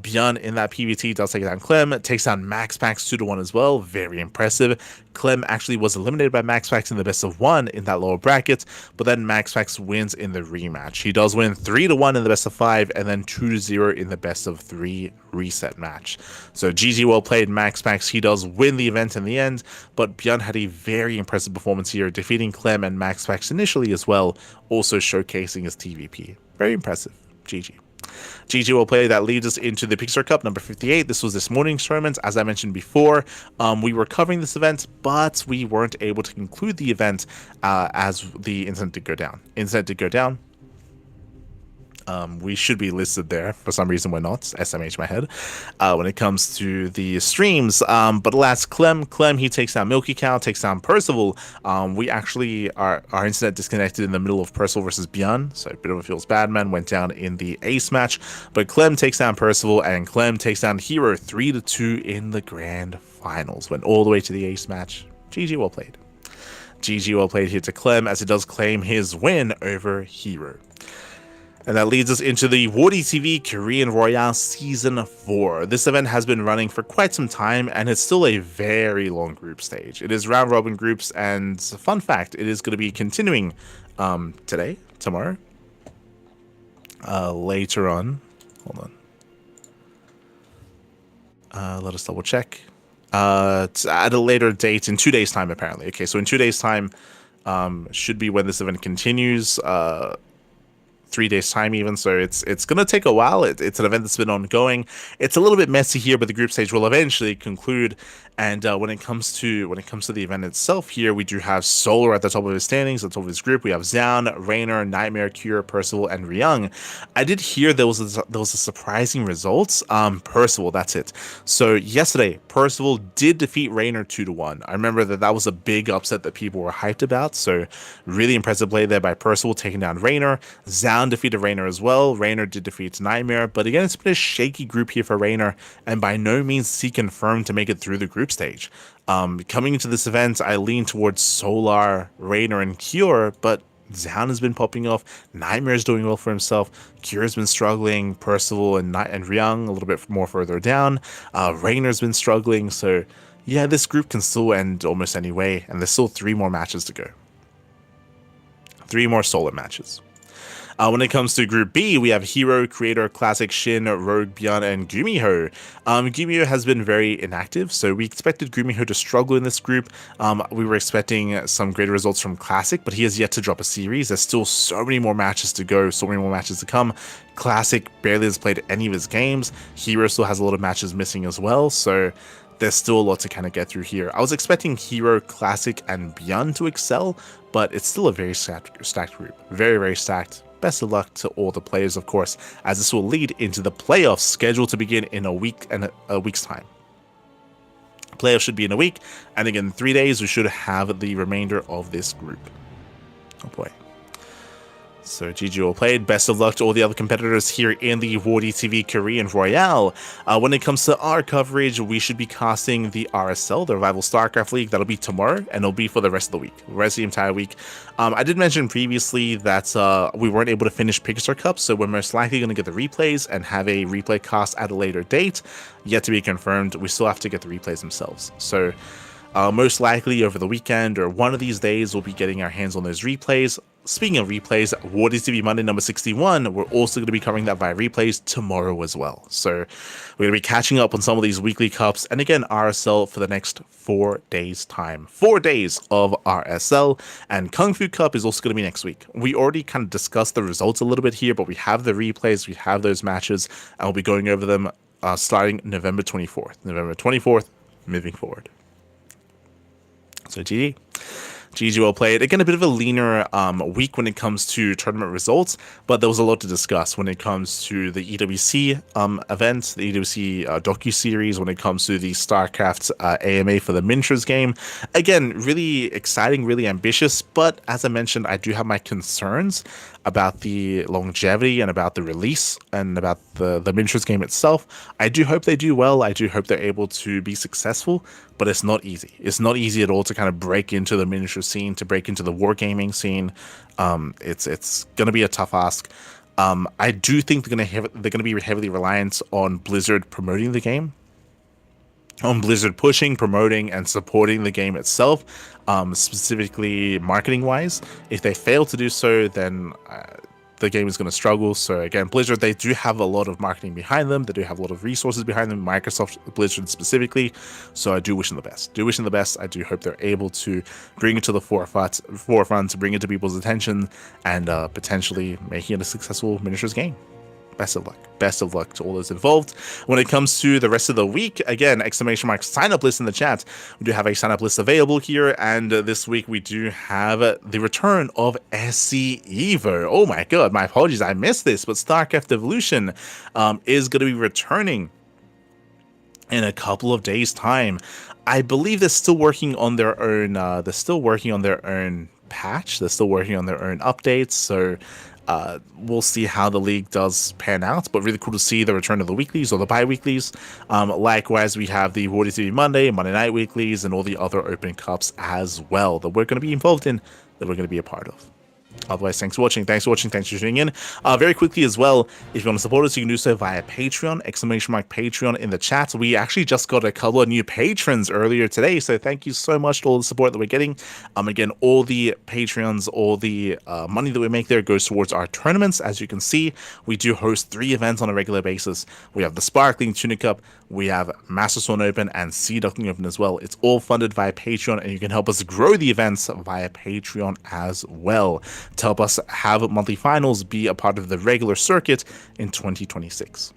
Speaker 1: Bjorn in that PVT does take down Clem, takes down Max Pax 2-1 as well. Very impressive. Clem actually was eliminated by Max Pax in the best of 1 in that lower bracket, but then Max Pax wins in the rematch. He does win 3-1 in the best of 5 and then 2-0 in the best of 3 reset match. So GG well played, Max Pax. He does win the event in the end, but Bjorn had a very impressive performance here, defeating Clem and Max Pax initially as well, also showcasing his TVP. Very impressive. GG. GG will play. That leads us into the Pixar Cup number 58. This was this morning's tournament. As I mentioned before, we were covering this event, but we weren't able to conclude the event as the incident did go down. We should be listed there. For some reason, we're not. SMH my head when it comes to the streams. But alas, Clem, he takes down Milky Cow, takes down Percival. We actually, our internet disconnected in the middle of Percival versus Bjorn, so a bit of a feels bad man went down in the ace match. But Clem takes down Percival, and Clem takes down Hero 3-2 in the grand finals. Went all the way to the ace match. GG well played. GG well played here to Clem, as it does claim his win over Hero. And that leads us into the Wardy TV Korean Royale Season 4. This event has been running for quite some time, and it's still a very long group stage. It is round robin groups, and fun fact, it is going to be continuing tomorrow, later on. Hold on. Let us double check. At a later date, in 2 days' time, apparently. Okay, so in 2 days' time should be when this event continues. 3 days time even, so it's gonna take a while. It's an event that's been ongoing. It's a little bit messy here, but the group stage will eventually conclude. And when it comes to the event itself here, we do have Solar at the top of his standings, at the top of his group. We have Zaun, Raynor, Nightmare, Cure, Percival, and Ryung. I did hear there was a surprising results. Percival, that's it. So yesterday, Percival did defeat Raynor 2-1. I remember that was a big upset that people were hyped about. So really impressive play there by Percival, taking down Raynor. Zaun defeated Raynor as well. Raynor did defeat Nightmare, but again, it's been a shaky group here for Raynor, and by no means is he confirmed to make it through the group stage. Coming into this event, I lean towards Solar, Raynor, and Cure, but Zaun has been popping off. Nightmare is doing well for himself. Cure's been struggling. Percival and Ryung a little bit more further down. Raynor's been struggling. So yeah, this group can still end almost any way, and there's still 3 more matches to go. 3 more Solar matches. When it comes to Group B, we have Hero, Creator, Classic, Shin, Rogue, Bjorn, and Gumiho. Gumiho has been very inactive, so we expected Gumiho to struggle in this group. We were expecting some greater results from Classic, but he has yet to drop a series. There's still so many more matches to go, so many more matches to come. Classic barely has played any of his games. Hero still has a lot of matches missing as well, so there's still a lot to kind of get through here. I was expecting Hero, Classic, and Bjorn to excel, but it's still a very stacked group. Very, very stacked. Best of luck to all the players, of course, as this will lead into the playoffs scheduled to begin in a week's time. Playoffs should be in a week, and again, in 3 days, we should have the remainder of this group. Oh boy. So GG all played. Best of luck to all the other competitors here in the Wardy TV Korean Royale. When it comes to our coverage, we should be casting the RSL, the Revival StarCraft League. That'll be tomorrow, and it'll be for the rest of the week, the rest of the entire week. I did mention previously that we weren't able to finish Picture Cup, so we're most likely going to get the replays and have a replay cast at a later date. Yet to be confirmed. We still have to get the replays themselves. So most likely over the weekend or one of these days, we'll be getting our hands on those replays. Speaking of replays, Wardy TV Monday number 61, we're also going to be covering that via replays tomorrow as well. So we're going to be catching up on some of these weekly cups. And again, RSL for the next 4 days time. 4 days of RSL. And Kung Fu Cup is also going to be next week. We already kind of discussed the results a little bit here, but we have the replays, we have those matches, and we'll be going over them starting November 24th. November 24th, moving forward. So GG. GG well played. Again, a bit of a leaner week when it comes to tournament results, but there was a lot to discuss when it comes to the EWC event, the EWC docu-series, when it comes to the StarCraft AMA for the miniatures game. Again, really exciting, really ambitious, but as I mentioned, I do have my concerns about the longevity and about the release and about the miniatures game itself. I do hope they do well. I do hope they're able to be successful, but it's not easy. It's not easy at all to kind of break into the miniature scene, to break into the wargaming scene. It's going to be a tough ask. I do think they're going to be heavily reliant on Blizzard promoting the game, on Blizzard pushing, promoting, and supporting the game itself, specifically marketing-wise. If they fail to do so, then the game is going to struggle. So again, Blizzard, they do have a lot of marketing behind them. They do have a lot of resources behind them, Microsoft, Blizzard specifically. So I do wish them the best. I do hope they're able to bring it to the forefront, to bring it to people's attention, and potentially making it a successful miniatures game. Best of luck. Best of luck to all those involved. When it comes to the rest of the week, again, exclamation mark sign up list in the chat. We do have a sign up list available here, and this week we do have the return of SC Evo. Oh my god, my apologies, I missed this, but StarCraft Evolution is going to be returning in a couple of days' time. I believe they're still working on their own. They're still working on their own patch. They're still working on their own updates. So we'll see how the league does pan out, but really cool to see the return of the weeklies or the bi-weeklies. Likewise, we have the Wardy TV Monday Night weeklies, and all the other open cups as well that we're going to be involved in, that we're going to be a part of. Otherwise, thanks for watching. Thanks for tuning in. Very quickly as well, if you want to support us, you can do so via Patreon, exclamation mark Patreon in the chat. We actually just got a couple of new patrons earlier today, so thank you so much to all the support that we're getting. Again, all the Patreons, all the money that we make there goes towards our tournaments. As you can see, we do host 3 events on a regular basis. We have the Sparkling Tunic Cup, we have Master Sword Open, and Sea Duckling Open as well. It's all funded via Patreon, and you can help us grow the events via Patreon as well, to help us have monthly finals be a part of the regular circuit in 2026.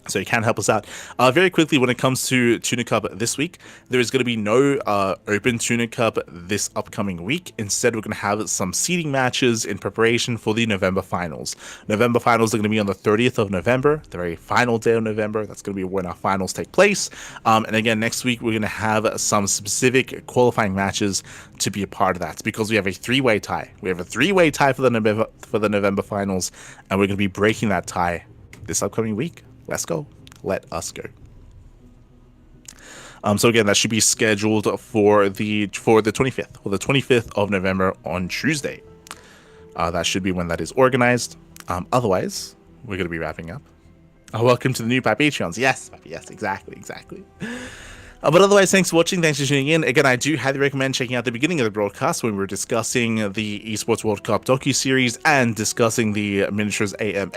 Speaker 1: So you can help us out. Very quickly, when it comes to Tunic Cup this week, there is going to be no open Tunic Cup this upcoming week. Instead, we're going to have some seeding matches in preparation for the November finals. November finals are going to be on the 30th of November, the very final day of November. That's going to be when our finals take place. And again, next week, we're going to have some specific qualifying matches to be a part of that, because we have a 3-way tie. We have a 3-way tie for the November finals, and we're going to be breaking that tie this upcoming week. Let's go. Let us go. So again, that should be scheduled for the 25th, or the 25th of November on Tuesday. That should be when that is organized. Otherwise, we're going to be wrapping up. Welcome to the new Patreons. Yes, exactly. But otherwise, thanks for watching. Thanks for tuning in. Again, I do highly recommend checking out the beginning of the broadcast when we were discussing the Esports World Cup docu-series and discussing the Miniatures AMA,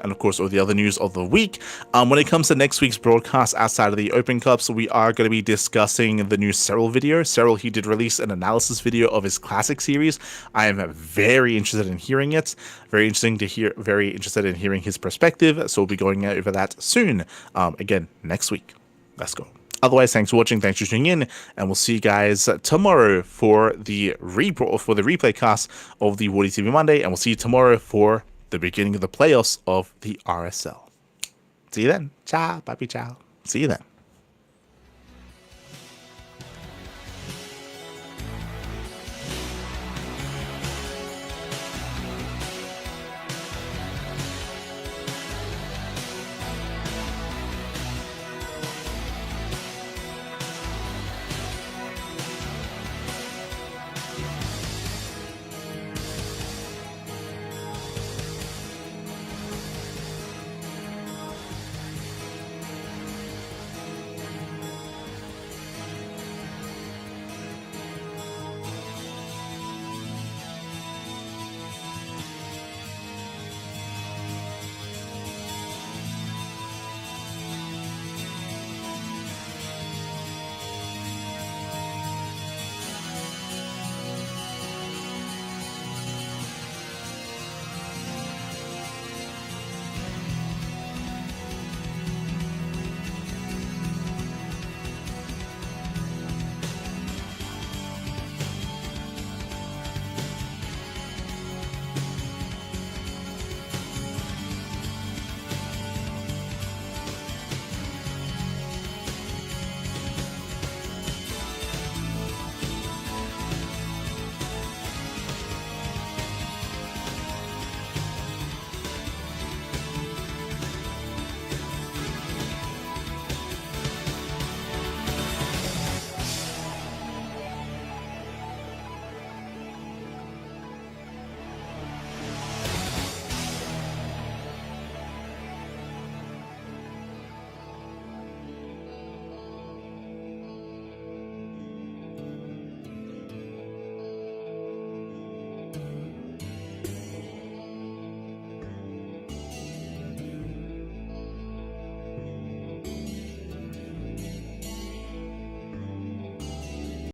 Speaker 1: and of course all the other news of the week. When it comes to next week's broadcast outside of the Open Cups, we are going to be discussing the new Cyril video. Cyril, he did release an analysis video of his classic series. I am very interested in hearing it. Very interested in hearing his perspective. So we'll be going over that soon. Again, next week. Let's go. Otherwise, thanks for watching, thanks for tuning in, and we'll see you guys tomorrow for the replay cast of the Wardy TV Monday, and we'll see you tomorrow for the beginning of the playoffs of the RSL. See you then. Ciao, papi, ciao. See you then.